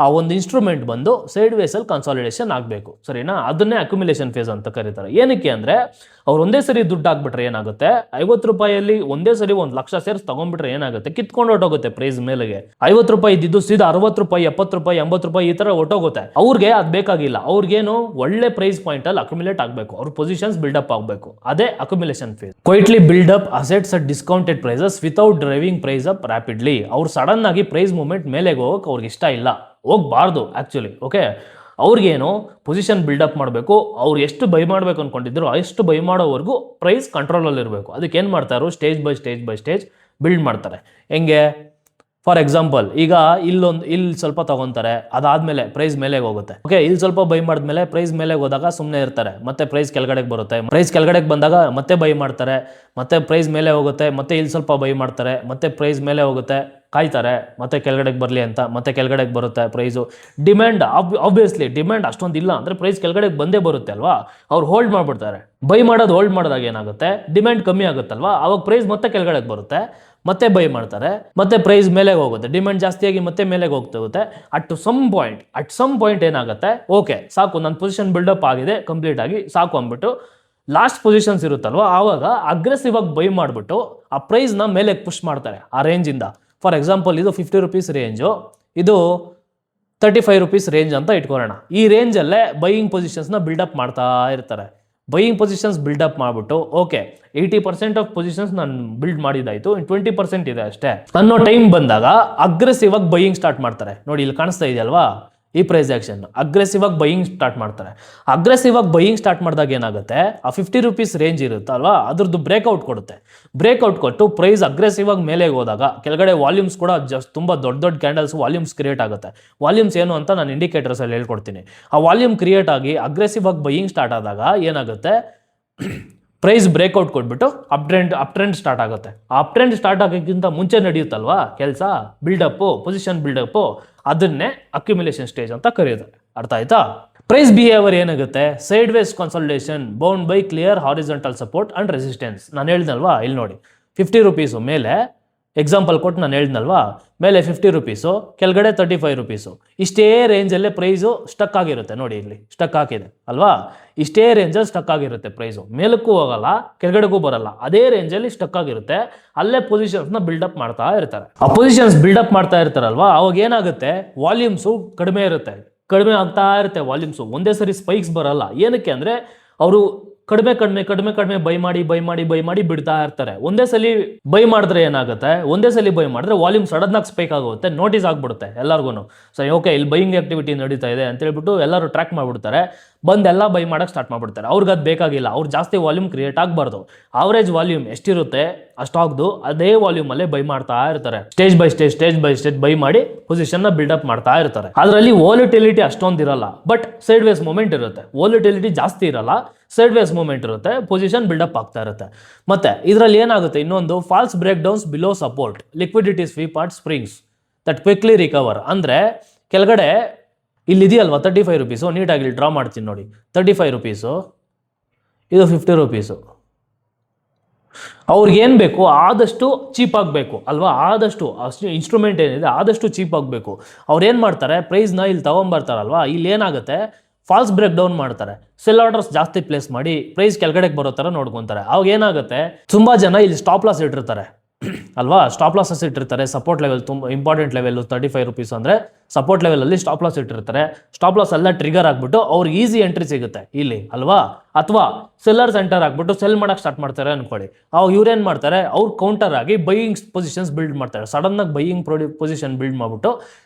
Speaker 1: ಆ ಒಂದು ಇನ್ಸ್ಟ್ರೂಮೆಂಟ್ ಬಂದು ಸೈಡ್ ವೇಸಲ್ಲಿ ಕನ್ಸಾಲಿಡೇಷನ್ ಆಗಬೇಕು, ಸರಿನಾ. ಅದನ್ನೇ ಅಕ್ಯುಮುಲೇಷನ್ ಫೇಸ್ ಅಂತ ಕರೀತಾರೆ. ಏನಕ್ಕೆ ಅಂದರೆ ಅವ್ರು ಒಂದೇ ಸರಿ ದುಡ್ಡು ಹಾಕ್ಬಿಟ್ರೆ ಏನಾಗುತ್ತೆ? 50 ರೂಪಾಯಲ್ಲಿ ಒಂದೇ ಸರಿ 1 ಲಕ್ಷ ಶೇರ್ಸ್ ತಗೊಂಡ್ಬಿಟ್ರೆ ಏನಾಗುತ್ತೆ? ಕಿತ್ಕೊಂಡು ಹೊಟ್ಟೋಗುತ್ತೆ ಪ್ರೈಸ್ ಮೇಲೆಗೆ. 50 ರೂಪಾಯಿ ಇದ್ದಿದ್ದು ಸೀದಾ 60 ರೂಪಾಯಿ, 70 ರೂಪಾಯಿ, 80 ರೂಪಾಯಿ ಈ ತರ ಹೊಟ್ಟೋಗುತ್ತೆ. ಅವ್ರಿಗೆ ಅದು ಬೇಕಾಗಿಲ್ಲ. ಅವ್ರಿಗೇನು ಒಳ್ಳೆ ಪ್ರೈಸ್ ಪಾಯಿಂಟ್ ಅಲ್ಲಿ ಅಕ್ಯುಮುಲೇಟ್ ಆಗಬೇಕು, ಅವ್ರ ಪೊಸಿಷನ್ಸ್ ಬಿಲ್ಡಪ್ ಆಗಬೇಕು. ಅದೇ accumulation phase. Quietly build up assets at discounted prices without driving price up rapidly. ಅವ್ರು ಸಡನ್ ಆಗಿ ಪ್ರೈಸ್ ಮೂವ್ಮೆಂಟ್ ಮೇಲೆಗೆ ಹೋಗಕ್ಕೆ ಅವ್ರಿಗೆ ಇಷ್ಟ ಇಲ್ಲ, ಹೋಗ್ಬಾರ್ದು ಆಕ್ಚುಲಿ. ಓಕೆ, ಅವ್ರಿಗೇನು ಪೊಸಿಷನ್ ಬಿಲ್ಡಪ್ ಮಾಡಬೇಕು. ಅವ್ರು ಎಷ್ಟು ಬೈ ಮಾಡಬೇಕು ಅನ್ಕೊಂಡಿದ್ರು ಅಷ್ಟು ಬೈ ಮಾಡೋವರೆಗೂ ಪ್ರೈಸ್ ಕಂಟ್ರೋಲಲ್ಲಿ ಇರಬೇಕು. ಅದಕ್ಕೆ ಏನು ಮಾಡ್ತಾರೋ ಸ್ಟೇಜ್ ಬೈ ಸ್ಟೇಜ್ ಬಿಲ್ಡ್ ಮಾಡ್ತಾರೆ. ಹೆಂಗೆ? ಫಾರ್ ಎಕ್ಸಾಂಪಲ್, ಈಗ ಇಲ್ಲಿ ಸ್ವಲ್ಪ ತಗೊಂತಾರೆ, ಅದಾದ್ಮೇಲೆ ಪ್ರೈಸ್ ಮೇಲೆಗೆ ಹೋಗುತ್ತೆ. ಓಕೆ, ಇಲ್ಲಿ ಸ್ವಲ್ಪ ಬೈ ಮಾಡಿದ್ಮೇಲೆ ಪ್ರೈಸ್ ಮೇಲೆಗೆ ಹೋದಾಗ ಸುಮ್ಮನೆ ಇರ್ತಾರೆ, ಮತ್ತೆ ಪ್ರೈಸ್ ಕೆಳಗಡೆಗೆ ಬರುತ್ತೆ. ಪ್ರೈಸ್ ಕೆಳಗಡೆಗೆ ಬಂದಾಗ ಮತ್ತೆ ಬೈ ಮಾಡ್ತಾರೆ, ಮತ್ತೆ ಪ್ರೈಸ್ ಮೇಲೆ ಹೋಗುತ್ತೆ, ಮತ್ತೆ ಇಲ್ಲಿ ಸ್ವಲ್ಪ ಬೈ ಮಾಡ್ತಾರೆ, ಮತ್ತೆ ಪ್ರೈಸ್ ಮೇಲೆ ಹೋಗುತ್ತೆ, ಕಾಯ್ತಾರೆ ಮತ್ತೆ ಕೆಳಗಡೆಗೆ ಬರಲಿ ಅಂತ, ಮತ್ತೆ ಕೆಳಗಡೆಗೆ ಬರುತ್ತೆ ಪ್ರೈಸು. ಡಿಮ್ಯಾಂಡ್ ಆಬ್ವಿಯಸ್ಲಿ ಡಿಮ್ಯಾಂಡ್ ಅಷ್ಟೊಂದು ಇಲ್ಲ ಅಂದರೆ ಪ್ರೈಸ್ ಕೆಳಗಡೆಗೆ ಬಂದೇ ಬರುತ್ತೆ ಅಲ್ವಾ. ಅವ್ರು ಹೋಲ್ಡ್ ಮಾಡ್ಬಿಡ್ತಾರೆ. ಬೈ ಮಾಡೋದು ಹೋಲ್ಡ್ ಮಾಡಿದಾಗ ಏನಾಗುತ್ತೆ? ಡಿಮ್ಯಾಂಡ್ ಕಮ್ಮಿ ಆಗುತ್ತಲ್ವಾ, ಅವಾಗ ಪ್ರೈಸ್ ಮತ್ತೆ ಕೆಳಗಡೆಗೆ ಬರುತ್ತೆ, ಮತ್ತೆ ಬೈ ಮಾಡ್ತಾರೆ, ಮತ್ತೆ ಪ್ರೈಸ್ ಮೇಲೆ ಹೋಗುತ್ತೆ. ಡಿಮ್ಯಾಂಡ್ ಜಾಸ್ತಿಯಾಗಿ ಮತ್ತೆ ಮೇಲೆ ಹೋಗುತ್ತೆ. ಅಟ್ ಸಮ್ ಪಾಯಿಂಟ್ ಏನಾಗುತ್ತೆ? ಓಕೆ ಸಾಕು, ನನ್ನ ಪೊಸಿಷನ್ ಬಿಲ್ಡಪ್ ಆಗಿದೆ ಕಂಪ್ಲೀಟ್ ಆಗಿ, ಸಾಕು ಅಂದ್ಬಿಟ್ಟು ಲಾಸ್ಟ್ ಪೊಸಿಷನ್ಸ್ ಇರುತ್ತಲ್ವ, ಆವಾಗ ಅಗ್ರೆಸಿವ್ ಆಗಿ ಬೈ ಮಾಡಿಬಿಟ್ಟು ಆ ಪ್ರೈಸ್ನ ಮೇಲೆ ಪುಷ್ ಮಾಡ್ತಾರೆ ಆ ರೇಂಜಿಂದ. ಫಾರ್ ಎಕ್ಸಾಂಪಲ್, ಇದು 50 ರೂಪೀಸ್ ರೇಂಜು, ಇದು 35 ರೂಪೀಸ್ ರೇಂಜ್ ಅಂತ ಇಟ್ಕೊಳ್ಳೋಣ. ಈ ರೇಂಜಲ್ಲೇ ಬೈಯಿಂಗ್ ಪೊಸಿಷನ್ಸ್ನ ಬಿಲ್ಡಪ್ ಮಾಡ್ತಾ ಇರ್ತಾರೆ. ಬೈಯಿಂಗ್ ಪೊಸಿಷನ್ಸ್ ಬಿಲ್ಡಪ್ ಮಾಡಿಬಿಟ್ಟು ಓಕೆ 80% ಆಫ್ ಪೊಸಿಷನ್ಸ್ ನಾನು ಬಿಲ್ಡ್ ಮಾಡಿದಾಯ್ತು, 20% ಇದೆ ಅಷ್ಟೇ ಅನ್ನೋ ಟೈಮ್ ಬಂದಾಗ ಅಗ್ರೆಸಿವ್ ಆಗಿ ಬೈಯಿಂಗ್ ಸ್ಟಾರ್ಟ್ ಮಾಡ್ತಾರೆ. ನೋಡಿ ಇಲ್ಲಿ ಕಾಣಿಸ್ತಾ ಇದೆಯಲ್ವಾ, ಈ ಪ್ರೈಸ್ ಆಕ್ಷನ್ ಅಗ್ರೆಸಿವ್ ಆಗಿ ಬೈಯಿಂಗ್ ಸ್ಟಾರ್ಟ್ ಮಾಡ್ತಾರೆ. ಅಗ್ರೆಸಿವ್ ಆಗಿ ಬೈಯಿಂಗ್ ಸ್ಟಾರ್ಟ್ ಮಾಡಿದಾಗ ಏನಾಗುತ್ತೆ, ಆ 50 ರೂಪೀಸ್ ರೇಂಜ್ ಇರುತ್ತೆ ಅಲ್ವಾ, ಅದ್ರದ್ದು ಬ್ರೇಕ್ಔಟ್ ಕೊಡುತ್ತೆ. ಬ್ರೇಕ್ಔಟ್ ಕೊಟ್ಟು ಪ್ರೈಸ್ ಅಗ್ರೆಸಿವ್ ಆಗಿ ಮೇಲೆ ಹೋದಾಗ ಕೆಳಗಡೆ ವಾಲ್ಯೂಮ್ಸ್ ಕೂಡ ತುಂಬ ದೊಡ್ಡ ಕ್ಯಾಂಡಲ್ಸ್ ವಾಲ್ಯೂಮ್ಸ್ ಕ್ರಿಯೇಟ್ ಆಗುತ್ತೆ. ವಾಲ್ಯೂಮ್ಸ್ ಏನು ಅಂತ ನಾನು ಇಂಡಿಕೇಟರ್ಸ್ ಅಲ್ಲಿ ಹೇಳ್ಕೊಡ್ತೀನಿ. ಆ ವಾಲ್ಯೂಮ್ ಕ್ರಿಯೇಟ್ ಆಗಿ ಅಗ್ರೆಸಿವ್ ಆಗಿ ಬೈಯಿಂಗ್ ಸ್ಟಾರ್ಟ್ ಆದಾಗ ಏನಾಗುತ್ತೆ, ಪ್ರೈಸ್ ಬ್ರೇಕ್ಔಟ್ ಕೊಟ್ಬಿಟ್ಟು ಅಪ್ ಟ್ರೆಂಡ್ ಸ್ಟಾರ್ಟ್ ಆಗುತ್ತೆ. ಆ ಅಪ್ ಟ್ರೆಂಡ್ ಸ್ಟಾರ್ಟ್ ಆಗೋಕ್ಕಿಂತ ಮುಂಚೆ ನಡೆಯುತ್ತಲ್ವಾ ಕೆಲಸ, ಬಿಲ್ಡಪ್ಪು, ಪೊಸಿಷನ್ ಬಿಲ್ಡಪ್ಪು, ಅದನ್ನೇ ಅಕ್ಯುಮುಲೇಷನ್ ಸ್ಟೇಜ್ ಅಂತ ಕರೆಯುತ್ತಾರೆ. ಅರ್ಥ ಆಯ್ತಾ? ಪ್ರೈಸ್ ಬಿಹೇವಿಯರ್ ಏನಾಗುತ್ತೆ, sideways consolidation bound by clear horizontal support and resistance. ನಾನು ಹೇಳ್ದಲ್ವಾ, ಇಲ್ಲಿ ನೋಡಿ 50 ರೂಪೀಸು ಮೇಲೆ ಎಕ್ಸಾಂಪಲ್ ಕೊಟ್ಟು ನಾನು ಹೇಳ್ದಲ್ವಾ, ಮೇಲೆ 50 ರೂಪೀಸು, ಕೆಳಗಡೆ 35 ರೂಪೀಸು. ಇಷ್ಟೇ ರೇಂಜಲ್ಲೇ ಪ್ರೈಸು ಸ್ಟಕ್ ಆಗಿರುತ್ತೆ. ನೋಡಿ ಇಲ್ಲಿ ಸ್ಟಕ್ ಹಾಕಿದೆ ಅಲ್ವಾ, ಇಷ್ಟೇ ರೇಂಜಲ್ಲಿ ಸ್ಟಕ್ ಆಗಿರುತ್ತೆ ಪ್ರೈಸು, ಮೇಲಕ್ಕೂ ಹೋಗಲ್ಲ ಕೆಳಗಡೆಗೂ ಬರಲ್ಲ, ಅದೇ ರೇಂಜಲ್ಲಿ ಸ್ಟಕ್ ಆಗಿರುತ್ತೆ. ಅಲ್ಲೇ ಪೊಸಿಷನ್ಸ್ನ ಬಿಲ್ಡಪ್ ಮಾಡ್ತಾ ಇರ್ತಾರೆ. ಆ ಪೊಸಿಷನ್ಸ್ ಬಿಲ್ಡಪ್ ಮಾಡ್ತಾ ಇರ್ತಾರಲ್ವಾ, ಅವಾಗ ಏನಾಗುತ್ತೆ, ವಾಲ್ಯೂಮ್ಸು ಕಡಿಮೆ ಇರುತ್ತೆ, ಕಡಿಮೆ ಆಗ್ತಾ ಇರುತ್ತೆ ವಾಲ್ಯೂಮ್ಸು. ಒಂದೇ ಸರಿ ಸ್ಪೈಕ್ಸ್ ಬರಲ್ಲ. ಏನಕ್ಕೆ ಅಂದರೆ ಅವರು ಕಡಿಮೆ ಬೈ ಮಾಡಿ ಬಿಡ್ತಾ ಇರ್ತಾರೆ. ಒಂದೇ ಸಲ ಬೈ ಮಾಡಿದ್ರೆ ಏನಾಗುತ್ತೆ, ಒಂದೇ ಸಲ ಬೈ ಮಾಡಿದ್ರೆ ವಾಲ್ಯೂಮ್ ಸಡನ್ ಆಗಿ ಸ್ಪೈಕ್ ಆಗುತ್ತೆ, ನೋಟಿಸ್ ಆಗ್ಬಿಡುತ್ತೆ ಎಲ್ಲರಿಗೂ. ಸರಿ ಓಕೆ, ಇಲ್ಲಿ ಬೈಯಿಂಗ್ ಆಕ್ಟಿವಿಟಿ ನಡೀತಾ ಇದೆ ಅಂತ ಹೇಳ್ಬಿಟ್ಟು ಎಲ್ಲರೂ ಟ್ರ್ಯಾಕ್ ಮಾಡ್ಬಿಡ್ತಾರೆ, ಬಂದೆಲ್ಲ ಬೈ ಮಾಡಕ್ಕೆ ಸ್ಟಾರ್ಟ್ ಮಾಡ್ಬಿಡ್ತಾರೆ. ಅವ್ರಿಗೆ ಅದು ಬೇಕಾಗಿಲ್ಲ, ಅವ್ರು ಜಾಸ್ತಿ ವಾಲ್ಯೂಮ್ ಕ್ರಿಯೇಟ್ ಆಗಬಾರ್ದು. ಆವರೇಜ್ ವಾಲ್ಯೂಮ್ ಎಷ್ಟಿರುತ್ತೆ ಅಷ್ಟಾಗ್ದು ಅದೇ ವಾಲ್ಯೂಮಲ್ಲೇ ಬೈ ಮಾಡ್ತಾ ಇರ್ತಾರೆ. ಸ್ಟೇಜ್ ಬೈ ಸ್ಟೇಜ್ ಬೈ ಮಾಡಿ ಪೊಸಿಷನ್ನ ಬಿಲ್ಡಪ್ ಮಾಡ್ತಾ ಇರ್ತಾರೆ. ಅದರಲ್ಲಿ ವೋಲಟಿಲಿಟಿ ಅಷ್ಟೊಂದು ಇರಲ್ಲ, ಬಟ್ ಸೈಡ್ ವೇಸ್ ಮೂಮೆಂಟ್ ಇರುತ್ತೆ. ವೋಲಟಿಲಿಟಿ ಜಾಸ್ತಿ ಇರಲ್ಲ, ಸೈಡ್ ವೇಸ್ ಮೂಮೆಂಟ್ ಇರುತ್ತೆ, ಪೊಸಿಷನ್ ಬಿಲ್ಡಪ್ ಆಗ್ತಾ ಇರುತ್ತೆ. ಮತ್ತೆ ಇದರಲ್ಲಿ ಏನಾಗುತ್ತೆ, ಇನ್ನೊಂದು false breakdowns below support, liquidity sweep at springs that quickly recover. ಅಂದರೆ ಕೆಳಗಡೆ ಇಲ್ಲಿದೆಯಲ್ವಾ 35 ರೂಪೀಸು, ನೀಟಾಗಿ ಇಲ್ಲಿ ಡ್ರಾ ಮಾಡ್ತೀನಿ ನೋಡಿ, 35 ರೂಪೀಸು, ಇದು 50 ರೂಪೀಸು. ಅವ್ರಿಗೇನು ಬೇಕು ಆದಷ್ಟು ಚೀಪ್ ಆಗಬೇಕು ಅಲ್ವಾ, ಆದಷ್ಟು ಅಷ್ಟು ಇನ್ಸ್ಟ್ರೂಮೆಂಟ್ ಏನಿದೆ ಆದಷ್ಟು ಚೀಪ್ ಆಗಬೇಕು. ಅವ್ರು ಏನು ಮಾಡ್ತಾರೆ, ಪ್ರೈಸ್ನ ಇಲ್ಲಿ ತೊಗೊಂಬರ್ತಾರಲ್ವಾ, ಇಲ್ಲಿ ಏನಾಗುತ್ತೆ, ಫಾಲ್ಸ್ ಬ್ರೇಕ್ ಡೌನ್ ಮಾಡ್ತಾರೆ, ಸೆಲ್ ಆರ್ಡರ್ಸ್ ಜಾಸ್ತಿ ಪ್ಲೇಸ್ ಮಾಡಿ ಪ್ರೈಸ್ ಕೆಳಗಡೆಗೆ ಬರೋ ಥರ ನೋಡ್ಕೊತಾರೆ. ಅವಾಗ ಏನಾಗುತ್ತೆ, ತುಂಬ ಜನ ಇಲ್ಲಿ ಸ್ಟಾಪ್ ಲಾಸ್ ಇಟ್ಟಿರ್ತಾರೆ ಅಲ್ವಾ, ಸ್ಟಾಪ್ ಲಾಸಸ್ ಇಟ್ಟಿರ್ತಾರೆ. ಸಪೋರ್ಟ್ ಲೆವೆಲ್ ತುಂಬ ಇಂಪಾರ್ಟೆಂಟ್ ಲೆವೆಲ್ಲು 35 ರೂಪೀಸ್ ಅಂದರೆ ಸಪೋರ್ಟ್ ಲೆವೆಲಲ್ಲಿ ಸ್ಟಾಪ್ ಲಾಸ್ ಇಟ್ಟಿರ್ತಾರೆ. ಸ್ಟಾಪ್ ಲಾಸ್ ಎಲ್ಲ ಟ್ರಿಗರ್ ಆಗಿಬಿಟ್ಟು ಅವ್ರಿಗೆ ಈಸಿ ಎಂಟ್ರಿ ಸಿಗುತ್ತೆ ಇಲ್ಲಿ ಅಲ್ವಾ. ಅಥವಾ ಸೆಲ್ಲರ್ಸ್ ಎಂಟರ್ ಆಗಿಬಿಟ್ಟು ಸೆಲ್ ಮಾಡೋಕ್ಕೆ ಸ್ಟಾರ್ಟ್ ಮಾಡ್ತಾರೆ ಅನ್ಕೊಳ್ಳಿ. ಅವಾಗ ಇವ್ರೇನು ಮಾಡ್ತಾರೆ, ಅವ್ರು ಕೌಂಟರ್ ಆಗಿ ಬೈಯಿಂಗ್ ಪೊಸಿಷನ್ಸ್ ಬಿಲ್ಡ್ ಮಾಡ್ತಾರೆ. ಸಡನ್ನಾಗಿ ಬೈಯಿಂಗ್ ಪೊಸಿಷನ್ ಬಿಲ್ಡ್ ಮಾಡಿಬಿಟ್ಟು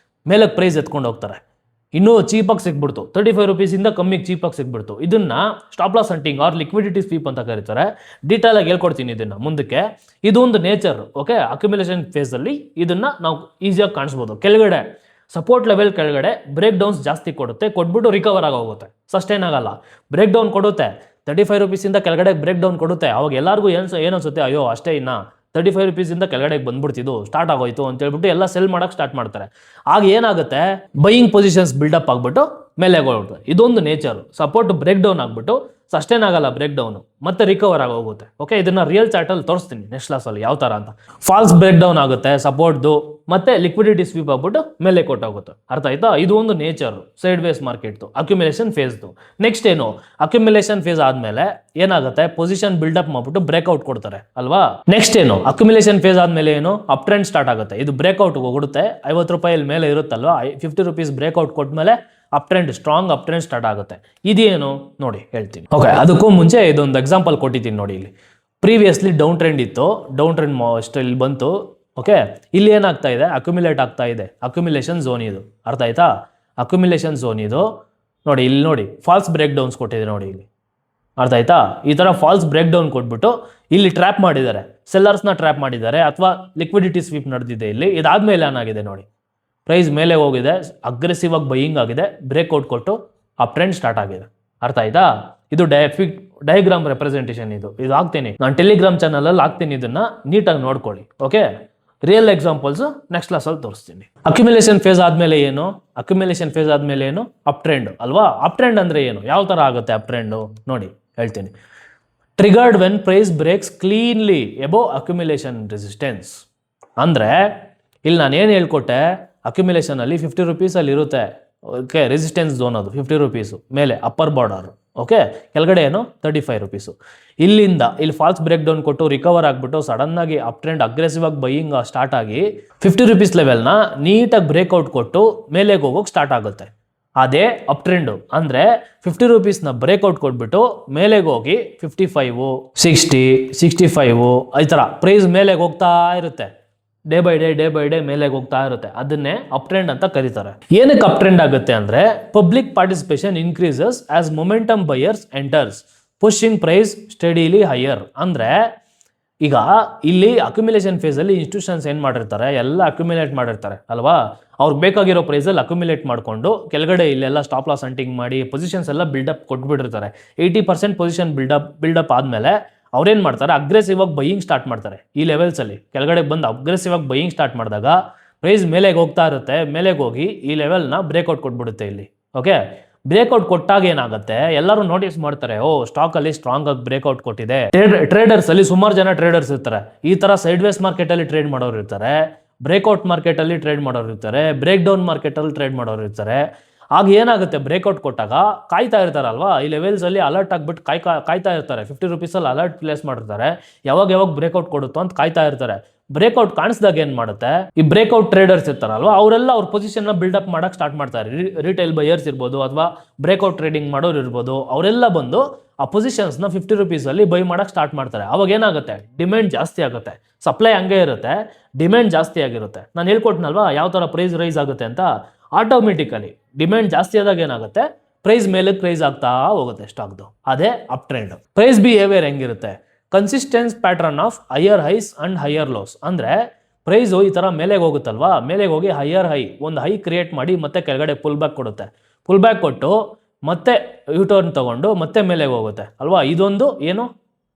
Speaker 1: ಮೇಲೆ ಪ್ರೈಸ್ ಎತ್ಕೊಂಡು ಹೋಗ್ತಾರೆ. ಇನ್ನೂ ಚೀಪಾಗಿ ಸಿಗ್ಬಿಡ್ತು, 35 ರೂಪೀಸಿಂದ ಕಮ್ಮಿಗೆ ಚೀಪಾಗಿ ಸಿಗ್ಬಿಡ್ತು. ಇದನ್ನ stop loss hunting or liquidity sweep ಅಂತ ಕರೀತಾರೆ. ಡೀಟೇಲ್ ಆಗಿ ಹೇಳ್ಕೊಡ್ತೀನಿ ಇದನ್ನ ಮುಂದಕ್ಕೆ. ಇದು ಒಂದು ನೇಚರ್. ಓಕೆ, ಅಕ್ಯುಮುಲೇಷನ್ ಫೇಸಲ್ಲಿ ಇದನ್ನ ನಾವು ಈಸಿಯಾಗಿ ಕಾಣಿಸ್ಬೋದು. ಕೆಳಗಡೆ ಸಪೋರ್ಟ್ ಲೆವೆಲ್ ಕೆಳಗಡೆ ಬ್ರೇಕ್ ಡೌನ್ಸ್ ಜಾಸ್ತಿ ಕೊಟ್ಬಿಟ್ಟು ರಿಕವರ್ ಆಗಿ ಹೋಗುತ್ತೆ, ಸಸ್ಟೈನ್ ಆಗಲ್ಲ. ಬ್ರೇಕ್ ಡೌನ್ ಕೊಡುತ್ತೆ, 35 ರೂಪೀಸಿಂದ ಕೆಳಗಡೆ ಬ್ರೇಕ್ ಡೌನ್ ಕೊಡುತ್ತೆ. ಅವಾಗ ಎಲ್ಲರಿಗೂ ಏನನ್ಸುತ್ತೆ, ಅಯ್ಯೋ ಅಷ್ಟೇ, ಇನ್ನ 35 ರೂಪೀಸಿಂದ ಕೆಳಗಡೆಗೆ ಬಂದ್ಬಿಡ್ತಿದ್ದು, ಸ್ಟಾರ್ಟ್ ಆಗೋಯ್ತು ಅಂತ ಹೇಳ್ಬಿಟ್ಟು ಎಲ್ಲ ಸೆಲ್ ಮಾಡಕ್ಕೆ ಸ್ಟಾರ್ಟ್ ಮಾಡ್ತಾರೆ. ಆಗ ಏನಾಗುತ್ತೆ, ಬೈಯಿಂಗ್ ಪೊಸಿಷನ್ಸ್ ಬಿಲ್ಡಪ್ ಆಗ್ಬಿಟ್ಟು ಮೇಲೆ ಹೋಗ್ಬಿಡುತ್ತೆ. ಇದೊಂದು ನೇಚರ್. ಸಪೋರ್ಟ್ ಬ್ರೇಕ್ ಡೌನ್ ಆಗ್ಬಿಟ್ಟು ಸಸ್ಟೈನ್ ಆಗಲ್ಲ, ಬ್ರೇಕ್ ಡೌನು ಮತ್ತೆ ರಿಕವರ್ ಆಗಿ ಹೋಗುತ್ತೆ. ಓಕೆ, ಇದನ್ನ ರಿಯಲ್ ಚಾರ್ಟಲ್ಲಿ ತೋರಿಸ್ತೀನಿ ನೆಕ್ಸ್ಟ್ ಕ್ಲಾಸಲ್ಲಿ ಯಾವ ಥರ ಅಂತ. ಫಾಲ್ಸ್ ಬ್ರೇಕ್ ಡೌನ್ ಆಗುತ್ತೆ ಸಪೋರ್ಟ್ದು, ಮತ್ತೆ ಲಿಕ್ವಿಡಿಟಿ ಸ್ವೀಪ್ ಆಗ್ಬಿಟ್ಟು ಮೇಲೆ ಕೊಟ್ಟೋಗುತ್ತೆ. ಅರ್ಥ ಆಯ್ತಾ? ಇದು ಒಂದು ನೇಚರ್ ಸೈಡ್ ವೇಸ್ ಮಾರ್ಕೆಟ್ದು, ಅಕ್ಯುಮುಲೇಷನ್ ಫೇಸ್ದು. ನೆಕ್ಸ್ಟ್ ಏನು, ಅಕ್ಯುಮುಲೇಷನ್ ಫೇಸ್ ಆದ್ಮೇಲೆ ಏನಾಗುತ್ತೆ, ಪೊಸಿಷನ್ ಬಿಲ್ಡಪ್ ಮಾಡ್ಬಿಟ್ಟು ಬ್ರೇಕ್ಔಟ್ ಕೊಡ್ತಾರೆ ಅಲ್ವಾ. ನೆಕ್ಸ್ಟ್ ಏನು, ಅಕ್ಯುಮುಲೇಷನ್ ಫೇಸ್ ಆದ್ಮೇಲೆ ಏನು, ಅಪ್ ಟ್ರೆಂಡ್ ಸ್ಟಾರ್ಟ್ ಆಗುತ್ತೆ. ಇದು ಬ್ರೇಕ್ಔಟ್ ಕೊಡುತ್ತೆ, 50 ರೂಪಾಯಿ ಮೇಲೆ ಇರುತ್ತಲ್ವಾ, 50 ರೂಪೀಸ್ ಬ್ರೇಕ್ಔಟ್ ಕೊಟ್ಮೇಲೆ up trend, strong up trend start ಆಗುತ್ತೆ. ಇದೇನು ನೋಡಿ ಹೇಳ್ತೀನಿ. ಓಕೆ, ಅದಕ್ಕೂ ಮುಂಚೆ ಇದೊಂದು ಎಕ್ಸಾಂಪಲ್ ಕೊಟ್ಟಿದ್ದೀನಿ ನೋಡಿ. ಇಲ್ಲಿ ಪ್ರೀವಿಯಸ್ಲಿ ಡೌನ್ ಟ್ರೆಂಡ್ ಇತ್ತು, ಡೌನ್ ಟ್ರೆಂಡ್ ಇಲ್ಲಿ ಬಂತು. ಓಕೆ, ಇಲ್ಲಿ ಏನಾಗ್ತಾ ಇದೆ, ಅಕ್ಯುಮುಲೇಟ್ ಆಗ್ತಾ ಇದೆ. ಅಕ್ಯುಮುಲೇಷನ್ ಝೋನ್ ಇದು, ಅರ್ಥ ಆಯ್ತಾ? ಅಕ್ಯುಮುಲೇಷನ್ ಝೋನ್ ಇದು ನೋಡಿ. ಇಲ್ಲಿ ನೋಡಿ ಫಾಲ್ಸ್ ಬ್ರೇಕ್ ಡೌನ್ಸ್ ಕೊಟ್ಟಿದೆ ನೋಡಿ ಇಲ್ಲಿ, ಅರ್ಥ ಆಯ್ತಾ? ಈ ಥರ ಫಾಲ್ಸ್ ಬ್ರೇಕ್ ಡೌನ್ ಕೊಟ್ಬಿಟ್ಟು ಇಲ್ಲಿ ಟ್ರ್ಯಾಪ್ ಮಾಡಿದ್ದಾರೆ, ಸೆಲ್ಲರ್ಸ್ನ ಟ್ರ್ಯಾಪ್ ಮಾಡಿದ್ದಾರೆ, ಅಥವಾ ಲಿಕ್ವಿಡಿಟಿ ಸ್ವೀಪ್ ನಡೆದಿದೆ ಇಲ್ಲಿ. ಇದಾದ್ಮೇಲೆ ಏನಾಗಿದೆ ನೋಡಿ, ಪ್ರೈಸ್ ಮೇಲೆ ಹೋಗಿದೆ, ಅಗ್ರೆಸಿವ್ ಆಗಿ ಬೈಯಿಂಗ್ ಆಗಿದೆ, ಬ್ರೇಕ್ಔಟ್ ಕೊಟ್ಟು ಅಪ್ ಟ್ರೆಂಡ್ ಸ್ಟಾರ್ಟ್ ಆಗಿದೆ. ಅರ್ಥ ಆಯ್ತಾ? ಇದು ಡಯಾಗ್ರಾಮ್ ರೆಪ್ರೆಸೆಂಟೇಷನ್. ಇದು ಹಾಕ್ತೀನಿ ನಾನು ಟೆಲಿಗ್ರಾಮ್ ಚಾನಲಲ್ಲಿ ಹಾಕ್ತೀನಿ, ಇದನ್ನ ನೀಟಾಗಿ ನೋಡ್ಕೊಳ್ಳಿ. ಓಕೆ, ರಿಯಲ್ ಎಕ್ಸಾಂಪಲ್ಸ್ ನೆಕ್ಸ್ಟ್ ಕ್ಲಾಸಲ್ಲಿ ತೋರಿಸ್ತೀನಿ. ಅಕ್ಯುಮುಲೇಷನ್ ಫೇಸ್ ಆದ್ಮೇಲೆ ಏನು, ಅಕ್ಯುಮುಲೇಷನ್ ಫೇಸ್ ಆದ್ಮೇಲೆ ಏನು, ಅಪ್ ಟ್ರೆಂಡ್ ಅಲ್ವಾ. ಅಪ್ ಟ್ರೆಂಡ್ ಅಂದ್ರೆ ಏನು, ಯಾವ ಥರ ಆಗುತ್ತೆ ಅಪ್ ಟ್ರೆಂಡು ನೋಡಿ ಹೇಳ್ತೀನಿ. Triggered when price breaks cleanly above accumulation resistance. ಅಂದರೆ ಇಲ್ಲಿ ನಾನು ಏನು ಹೇಳ್ಕೊಟ್ಟೆ, ಅಕ್ಯುಮುಲೇಷನ್ ಅಲ್ಲಿ 50 ರೂಪೀಸಲ್ಲಿ ಇರುತ್ತೆ. ಓಕೆ, ರೆಸಿಸ್ಟೆನ್ಸ್ ಝೋನ್ ಅದು 50 ರೂಪೀಸು ಮೇಲೆ ಅಪ್ಪರ್ ಬಾರ್ಡರ್. ಓಕೆ, ಕೆಳಗಡೆ ಏನು 35 ರೂಪೀಸು. ಇಲ್ಲಿಂದ ಇಲ್ಲಿ ಫಾಲ್ಸ್ ಬ್ರೇಕ್ ಡೌನ್ ಕೊಟ್ಟು ರಿಕವರ್ ಆಗಿಬಿಟ್ಟು ಸಡನ್ನಾಗಿ ಅಪ್ ಟ್ರೆಂಡ್ ಅಗ್ರೆಸಿವ್ ಆಗಿ ಬೈಯಿಂಗ್ ಸ್ಟಾರ್ಟ್ ಆಗಿ 50 ರೂಪೀಸ್ ಲೆವೆಲ್ನ ನೀಟಾಗಿ ಬ್ರೇಕ್ಔಟ್ ಕೊಟ್ಟು ಮೇಲೆಗೆ ಹೋಗೋಕೆ ಸ್ಟಾರ್ಟ್ ಆಗುತ್ತೆ. ಅದೇ ಅಪ್ ಟ್ರೆಂಡು. ಅಂದರೆ 50 ರೂಪೀಸ್ನ ಬ್ರೇಕ್ಔಟ್ ಕೊಟ್ಬಿಟ್ಟು ಮೇಲೆಗೆ ಹೋಗಿ 55, 60, 65 ಈ ಥರ ಪ್ರೈಸ್ ಮೇಲೆಗೆ ಹೋಗ್ತಾ ಇರುತ್ತೆ. ಡೇ ಬೈ ಡೇ ಮೇಲೆಗೆ ಹೋಗ್ತಾ ಇರುತ್ತೆ. ಅದನ್ನೇ ಅಪ್ ಟ್ರೆಂಡ್ ಅಂತ ಕರೀತಾರೆ. ಏನಕ್ಕೆ ಅಪ್ ಟ್ರೆಂಡ್ ಆಗುತ್ತೆ ಅಂದ್ರೆ public participation increases as momentum buyers enters pushing price steadily higher. ಅಂದ್ರೆ ಈಗ ಇಲ್ಲಿ ಅಕ್ಯುಮಿಲೇಷನ್ ಫೇಸ್ ಅಲ್ಲಿ ಇನ್ಸ್ಟಿಟ್ಯೂಷನ್ಸ್ ಏನ್ ಮಾಡಿರ್ತಾರೆ, ಎಲ್ಲ ಅಕ್ಯುಮಿಲೇಟ್ ಮಾಡಿರ್ತಾರೆ ಅಲ್ವಾ. ಅವ್ರಿಗೆ ಬೇಕಾಗಿರೋ ಪ್ರೈಸಲ್ಲಿ ಅಕ್ಯುಮಿಲೇಟ್ ಮಾಡಿಕೊಂಡು ಕೆಳಗಡೆ ಇಲ್ಲೆಲ್ಲ ಸ್ಟಾಪ್ ಲಾಸ್ ಹಂಟಿಂಗ್ ಮಾಡಿ ಪೊಸಿಷನ್ಸ್ ಎಲ್ಲ ಬಿಲ್ಡಪ್ ಕೊಟ್ಬಿಟ್ಟಿರ್ತಾರೆ. 80% ಪೊಸಿಷನ್ ಬಿಲ್ಡಪ್ ಆದ್ಮೇಲೆ ಅವ್ರೇನ್ ಮಾಡ್ತಾರೆ, ಅಗ್ರೆಸಿವ್ ಆಗಿ ಬೈಯಿಂಗ್ ಸ್ಟಾರ್ಟ್ ಮಾಡ್ತಾರೆ. ಈ ಲೆವೆಲ್ಸ್ ಅಲ್ಲಿ ಕೆಳಗಡೆ ಬಂದು ಅಗ್ರೆಸಿವ್ ಆಗಿ ಬೈಯಿಂಗ್ ಸ್ಟಾರ್ಟ್ ಮಾಡಿದಾಗ ಪ್ರೈಸ್ ಮೇಲೆಗೆ ಹೋಗ್ತಾ ಇರುತ್ತೆ. ಮೇಲೆಗೆ ಹೋಗಿ ಈ ಲೆವೆಲ್ನ ಬ್ರೇಕ್ಔಟ್ ಕೊಟ್ಬಿಡುತ್ತೆ ಇಲ್ಲಿ. ಓಕೆ, ಬ್ರೇಕ್ಔಟ್ ಕೊಟ್ಟಾಗ ಏನಾಗುತ್ತೆ, ಎಲ್ಲರೂ ನೋಟಿಸ್ ಮಾಡ್ತಾರೆ, ಓ ಸ್ಟಾಕ್ ಅಲ್ಲಿ ಸ್ಟ್ರಾಂಗ್ ಆಗಿ ಬ್ರೇಕ್ಔಟ್ ಕೊಟ್ಟಿದೆ. ಟ್ರೇಡರ್ಸ್ ಅಲ್ಲಿ ಸುಮಾರು ಜನ ಟ್ರೇಡರ್ಸ್ ಇರ್ತಾರೆ. ಈ ತರ ಸೈಡ್ ವೇಸ್ ಮಾರ್ಕೆಟ್ ಅಲ್ಲಿ ಟ್ರೇಡ್ ಮಾಡೋರು ಇರ್ತಾರೆ, ಬ್ರೇಕ್ಔಟ್ ಮಾರ್ಕೆಟ್ ಅಲ್ಲಿ ಟ್ರೇಡ್ ಮಾಡೋರು ಇರ್ತಾರೆ, ಬ್ರೇಕ್ ಡೌನ್ ಮಾರ್ಕೆಟ್ ಅಲ್ಲಿ ಟ್ರೇಡ್ ಮಾಡೋರು ಇರ್ತಾರೆ. ಆಗ ಏನಾಗುತ್ತೆ, ಬ್ರೇಕ್ಔಟ್ ಕೊಟ್ಟಾಗ ಕಾಯ್ತಾ ಇರ್ತಾರಲ್ವಾ, ಈ ಲೆವೆಲ್ಸ್ ಅಲ್ಲಿ ಅಲರ್ಟ್ ಆಗ್ಬಿಟ್ಟು ಕಾಯ್ತಾ ಇರ್ತಾರೆ. 50 ರೂಪೀಸಲ್ಲಿ ಅಲರ್ಟ್ ಪ್ಲೇಸ್ ಮಾಡಿರ್ತಾರೆ, ಯಾವಾಗ ಬ್ರೇಕ್ಔಟ್ ಕೊಡುತ್ತೋ ಅಂತ ಕಾಯ್ತಾ ಇರ್ತಾರೆ. ಬ್ರೇಕ್ಔಟ್ ಕಾಣಿಸಿದಾಗ ಏನ್ ಮಾಡುತ್ತೆ, ಈ ಬ್ರೇಕ್ಔಟ್ ಟ್ರೇಡರ್ಸ್ ಇರ್ತಾರಲ್ವಾ, ಅವರೆಲ್ಲ ಅವ್ರ ಪೊಸಿಷನ್ ಬಿಲ್ಡಪ್ ಮಾಡಕ್ ಸ್ಟಾರ್ಟ್ ಮಾಡ್ತಾರೆ. ರಿಟೇಲ್ ಬಯರ್ಸ್ ಇರ್ಬೋದು ಅಥವಾ ಬ್ರೇಕ್ಔಟ್ ಟ್ರೇಡಿಂಗ್ ಮಾಡೋರು ಇರ್ಬೋದು, ಅವರೆಲ್ಲ ಬಂದು ಆ ಪೊಸಿಷನ್ಸ್ ನ 50 ರೂಪೀಸಲ್ಲಿ ಬೈ ಮಾಡಕ್ ಸ್ಟಾರ್ಟ್ ಮಾಡ್ತಾರೆ. ಅವಾಗ ಏನಾಗುತ್ತೆ, ಡಿಮ್ಯಾಂಡ್ ಜಾಸ್ತಿ ಆಗುತ್ತೆ. ಸಪ್ಲೈ ಹಂಗೆ ಇರುತ್ತೆ, ಡಿಮ್ಯಾಂಡ್ ಜಾಸ್ತಿ ಆಗಿರುತ್ತೆ. ನಾನು ಹೇಳ್ಕೊಟ್ನಲ್ವಾ ಯಾವ ತರ ಪ್ರೈಸ್ ರೈಸ್ ಆಗುತ್ತೆ ಅಂತ. ಆಟೋಮೆಟಿಕಲಿ ಡಿಮ್ಯಾಂಡ್ ಜಾಸ್ತಿ ಆದಾಗ ಏನಾಗುತ್ತೆ, ಪ್ರೈಸ್ ಮೇಲೆ ಪ್ರೈಸ್ ಆಗ್ತಾ ಹೋಗುತ್ತೆ ಸ್ಟಾಕ್ದು. ಅದೇ ಅಪ್ ಟ್ರೆಂಡ್. ಪ್ರೈಸ್ ಬಿಹೇವಿಯರ್ ಹೆಂಗಿರುತ್ತೆ, consistence pattern of higher highs and higher lows. ಅಂದ್ರೆ ಪ್ರೈಸು ಈ ತರ ಮೇಲೆಗೆ ಹೋಗುತ್ತಲ್ವಾ, ಮೇಲೆಗೆ ಹೋಗಿ ಹೈಯರ್ ಹೈ, ಒಂದು ಹೈ ಕ್ರಿಯೇಟ್ ಮಾಡಿ ಮತ್ತೆ ಕೆಳಗಡೆ ಪುಲ್ ಬ್ಯಾಕ್ ಕೊಡುತ್ತೆ. ಪುಲ್ ಬ್ಯಾಕ್ ಕೊಟ್ಟು ಮತ್ತೆ ಯೂಟರ್ನ್ ತಗೊಂಡು ಮತ್ತೆ ಮೇಲೆಗೆ ಹೋಗುತ್ತೆ ಅಲ್ವಾ. ಇದೊಂದು ಏನು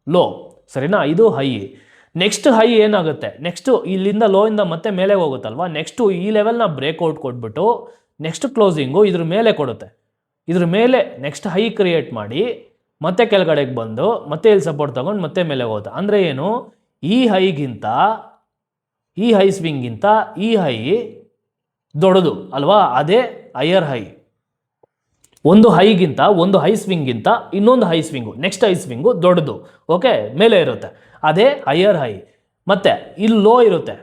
Speaker 1: ಲೋ, ಸರಿನಾ, ಇದು ಹೈ. ನೆಕ್ಸ್ಟ್ ಹೈ ಏನಾಗುತ್ತೆ, ನೆಕ್ಸ್ಟ್ ಇಲ್ಲಿಂದ ಲೋ ಇಂದ ಮತ್ತೆ ಮೇಲೆ ಹೋಗುತ್ತಲ್ವಾ, ನೆಕ್ಸ್ಟ್ ಈ ಲೆವೆಲ್ನ ಬ್ರೇಕ್ಔಟ್ ಕೊಟ್ಬಿಟ್ಟು ನೆಕ್ಸ್ಟ್ ಕ್ಲೋಸಿಂಗು ಇದ್ರ ಮೇಲೆ ಕೊಡುತ್ತೆ. ಇದ್ರ ಮೇಲೆ ನೆಕ್ಸ್ಟ್ ಹೈ ಕ್ರಿಯೇಟ್ ಮಾಡಿ ಮತ್ತೆ ಕೆಳಗಡೆಗೆ ಬಂದು ಮತ್ತೆ ಇಲ್ಲಿ ಸಪೋರ್ಟ್ ತಗೊಂಡು ಮತ್ತೆ ಮೇಲೆ ಹೋಗುತ್ತೆ. ಅಂದ್ರೆ ಏನು, ಈ ಹೈಗಿಂತ ಈ ಹೈ ಸ್ವಿಂಗಿಂತ ಈ ಹೈ ದೊಡ್ಡದು ಅಲ್ವಾ, ಅದೇ ಹೈಯರ್ ಹೈ. ಒಂದು ಹೈಗಿಂತ ಒಂದು ಹೈ ಸ್ವಿಂಗಿಂತ ಇನ್ನೊಂದು high swing, next high swing ದೊಡ್ಡದು. ಓಕೆ, ಮೇಲೆ ಇರುತ್ತೆ, ಅದೇ ಹೈಯರ್ ಹೈ. ಮತ್ತೆ ಇಲ್ಲಿ ಲೋ ಇರುತ್ತೆ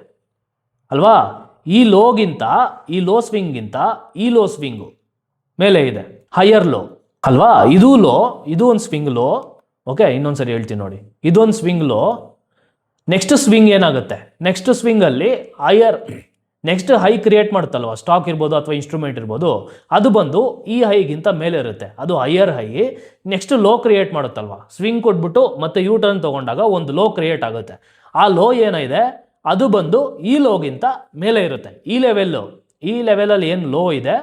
Speaker 1: ಅಲ್ವಾ, ಈ ಲೋಗಿಂತ ಈ ಲೋ ಸ್ವಿಂಗಿಂತ ಈ ಲೋ ಸ್ವಿಂಗು ಮೇಲೆ ಇದೆ, ಹೈಯರ್ ಲೋ ಅಲ್ವಾ. ಇದು ಲೋ, ಇದು ಒಂದು ಸ್ವಿಂಗ್ ಲೋ. ಓಕೆ, ಇನ್ನೊಂದ್ಸರಿ ಹೇಳ್ತೀನಿ ನೋಡಿ, ಇದೊಂದು ಸ್ವಿಂಗ್ ಲೋ. ನೆಕ್ಸ್ಟ್ ಸ್ವಿಂಗ್ ಏನಾಗುತ್ತೆ, ನೆಕ್ಸ್ಟ್ ಸ್ವಿಂಗ್ ಅಲ್ಲಿ ಹೈಯರ್ ನೆಕ್ಸ್ಟ್ ಹೈ ಕ್ರಿಯೇಟ್ ಮಾಡುತ್ತಲ್ವ, ಸ್ಟಾಕ್ ಇರ್ಬೋದು ಅಥವಾ ಇನ್ಸ್ಟ್ರೂಮೆಂಟ್ ಇರ್ಬೋದು, ಅದು ಬಂದು ಈ ಹೈಗಿಂತ ಮೇಲೆ ಇರುತ್ತೆ, ಅದು higher high. Next low create ಮಾಡುತ್ತಲ್ವ, ಸ್ವಿಂಗ್ ಕೊಟ್ಬಿಟ್ಟು ಮತ್ತೆ ಯೂ ಟರ್ನ್ ತಗೊಂಡಾಗ ಒಂದು ಲೋ ಕ್ರಿಯೇಟ್ ಆಗುತ್ತೆ. ಆ ಲೋ ಏನಿದೆ ಅದು ಬಂದು ಈ ಲೋಗಿಂತ ಮೇಲೆ ಇರುತ್ತೆ. ಈ ಲೆವೆಲಲ್ಲಿ ಏನು ಲೋ ಇದೆ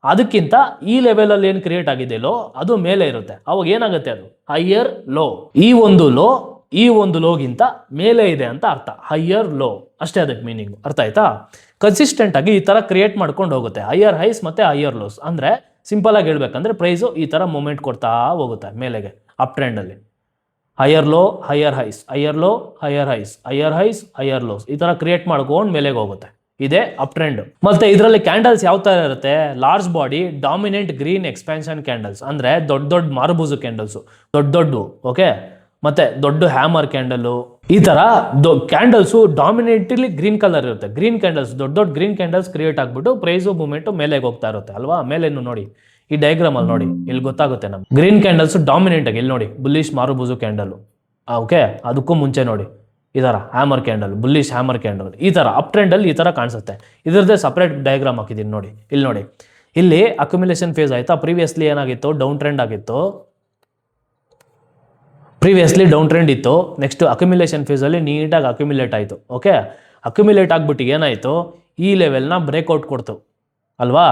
Speaker 1: ಅದಕ್ಕಿಂತ ಈ ಲೆವೆಲಲ್ಲಿ ಏನು ಕ್ರಿಯೇಟ್ ಆಗಿದೆ ಲೋ ಅದು ಮೇಲೆ ಇರುತ್ತೆ. ಅವಾಗ ಏನಾಗುತ್ತೆ, ಅದು ಹೈಯರ್ ಲೋ. ಈ ಒಂದು ಲೋಗಿಂತ ಮೇಲೆ ಇದೆ ಅಂತ ಅರ್ಥ, ಹೈಯರ್ ಲೋ ಅಷ್ಟೇ ಅದಕ್ಕೆ ಮೀನಿಂಗ್. ಅರ್ಥ ಆಯ್ತಾ? ಕನ್ಸಿಸ್ಟೆಂಟ್ ಆಗಿ ಈ ತರ ಕ್ರಿಯೇಟ್ ಮಾಡ್ಕೊಂಡು ಹೋಗುತ್ತೆ, ಹೈಯರ್ ಹೈಸ್ ಮತ್ತೆ ಹೈಯರ್ ಲೋಸ್. ಅಂದ್ರೆ ಸಿಂಪಲ್ ಆಗಿ ಹೇಳ್ಬೇಕಂದ್ರೆ ಪ್ರೈಸು ಈ ತರ ಮೂವ್ಮೆಂಟ್ ಕೊಡ್ತಾ ಹೋಗುತ್ತೆ ಮೇಲೆಗೆ ಅಪ್ ಟ್ರೆಂಡ್ ಅಲ್ಲಿ. Higher low, higher highs, higher low, higher highs, higher highs, higher lows, ಈ ತರ ಕ್ರಿಯೇಟ್ ಮಾಡ್ಕೊಂಡು ಮೇಲೆಗೆ ಹೋಗುತ್ತೆ. ಇದೇ ಅಪ್ ಟ್ರೆಂಡ್. ಮತ್ತೆ ಇದರಲ್ಲಿ ಕ್ಯಾಂಡಲ್ಸ್ ಯಾವ ತರ ಇರುತ್ತೆ, large body dominant green expansion candles, ಅಂದ್ರೆ ದೊಡ್ಡ ಮಾರುಬೂಸು ಕ್ಯಾಂಡಲ್ಸ್, ದೊಡ್ಡ ಓಕೆ, ಮತ್ತೆ ದೊಡ್ಡ ಹ್ಯಾಮರ್ ಕ್ಯಾಂಡಲ್, ಈ ತರ ಕ್ಯಾಂಡಲ್ಸ್ ಡಾಮಿನೆಂಟ್ಲಿ ಗ್ರೀನ್ ಕಲರ್ ಇರುತ್ತೆ. ಗ್ರೀನ್ ಕ್ಯಾಂಡಲ್ಸ್, ದೊಡ್ಡ ಗ್ರೀನ್ ಕ್ಯಾಂಡಲ್ಸ್ ಕ್ರಿಯೇಟ್ ಆಗ್ಬಿಟ್ಟು ಪ್ರೈಸ್ ಮೂವ್ಮೆಂಟ್ ಮೇಲೆಗೆ ಹೋಗ್ತಾ ಇರುತ್ತೆ ಅಲ್ವಾ. ಮೇಲೇನು ನೋಡಿ, ಈ ಡಯಾಗ್ರಾಮ್ ಅಲ್ಲಿ ನೋಡಿ, ಇಲ್ಲಿ ಗೊತ್ತಾಗುತ್ತೆ ನಮ್ಗೆ. ಗ್ರೀನ್ ಕ್ಯಾಂಡಲ್ಸ್ ಡಾಮಿನೆಂಟ್ ಆಗಿ ಇಲ್ಲಿ ನೋಡಿ, ಬುಲ್ಲಿಶ್ ಮಾರುಬೂಸು ಕ್ಯಾಂಡಲ್. ಓಕೆ, ಅದಕ್ಕೂ ಮುಂಚೆ ನೋಡಿ ಈ ತರ hammer candle, bullish hammer candle, ಈ ತರ ಅಪ್ ಟ್ರೆಂಡ್ ಅಲ್ಲಿ ಈ ತರ ಕಾಣಿಸುತ್ತೆ. ಇದರದ್ದೇ ಸಪರೇಟ್ ಡಯಾಗ್ರಾಮ್ ಹಾಕಿದ್ದೀನಿ ನೋಡಿ. ಇಲ್ಲಿ ಅಕ್ಯುಮಿಲೇಷನ್ ಫೇಸ್ ಆಯ್ತಾ, ಪ್ರೀವಿಯಸ್ಲಿ ಏನಾಗಿತ್ತು, ಡೌನ್ ಟ್ರೆಂಡ್ ಆಗಿತ್ತು. ಪ್ರೀವಿಯಸ್ಲಿ ಡೌನ್ ಟ್ರೆಂಡ್ ಇತ್ತು, ನೆಕ್ಸ್ಟ್ ಅಕ್ಯುಮಿಲೇಷನ್ ಫೇಸಲ್ಲಿ ನೀಟಾಗಿ ಅಕ್ಯುಮಿಲೇಟ್ ಆಯಿತು. ಓಕೆ, ಅಕ್ಯುಮಿಲೇಟ್ ಆಗ್ಬಿಟ್ಟು ಏನಾಯಿತು, ಈ ಲೆವೆಲ್ನ ಬ್ರೇಕ್ಔಟ್ ಕೊಡ್ತು ಅಲ್ವಾ,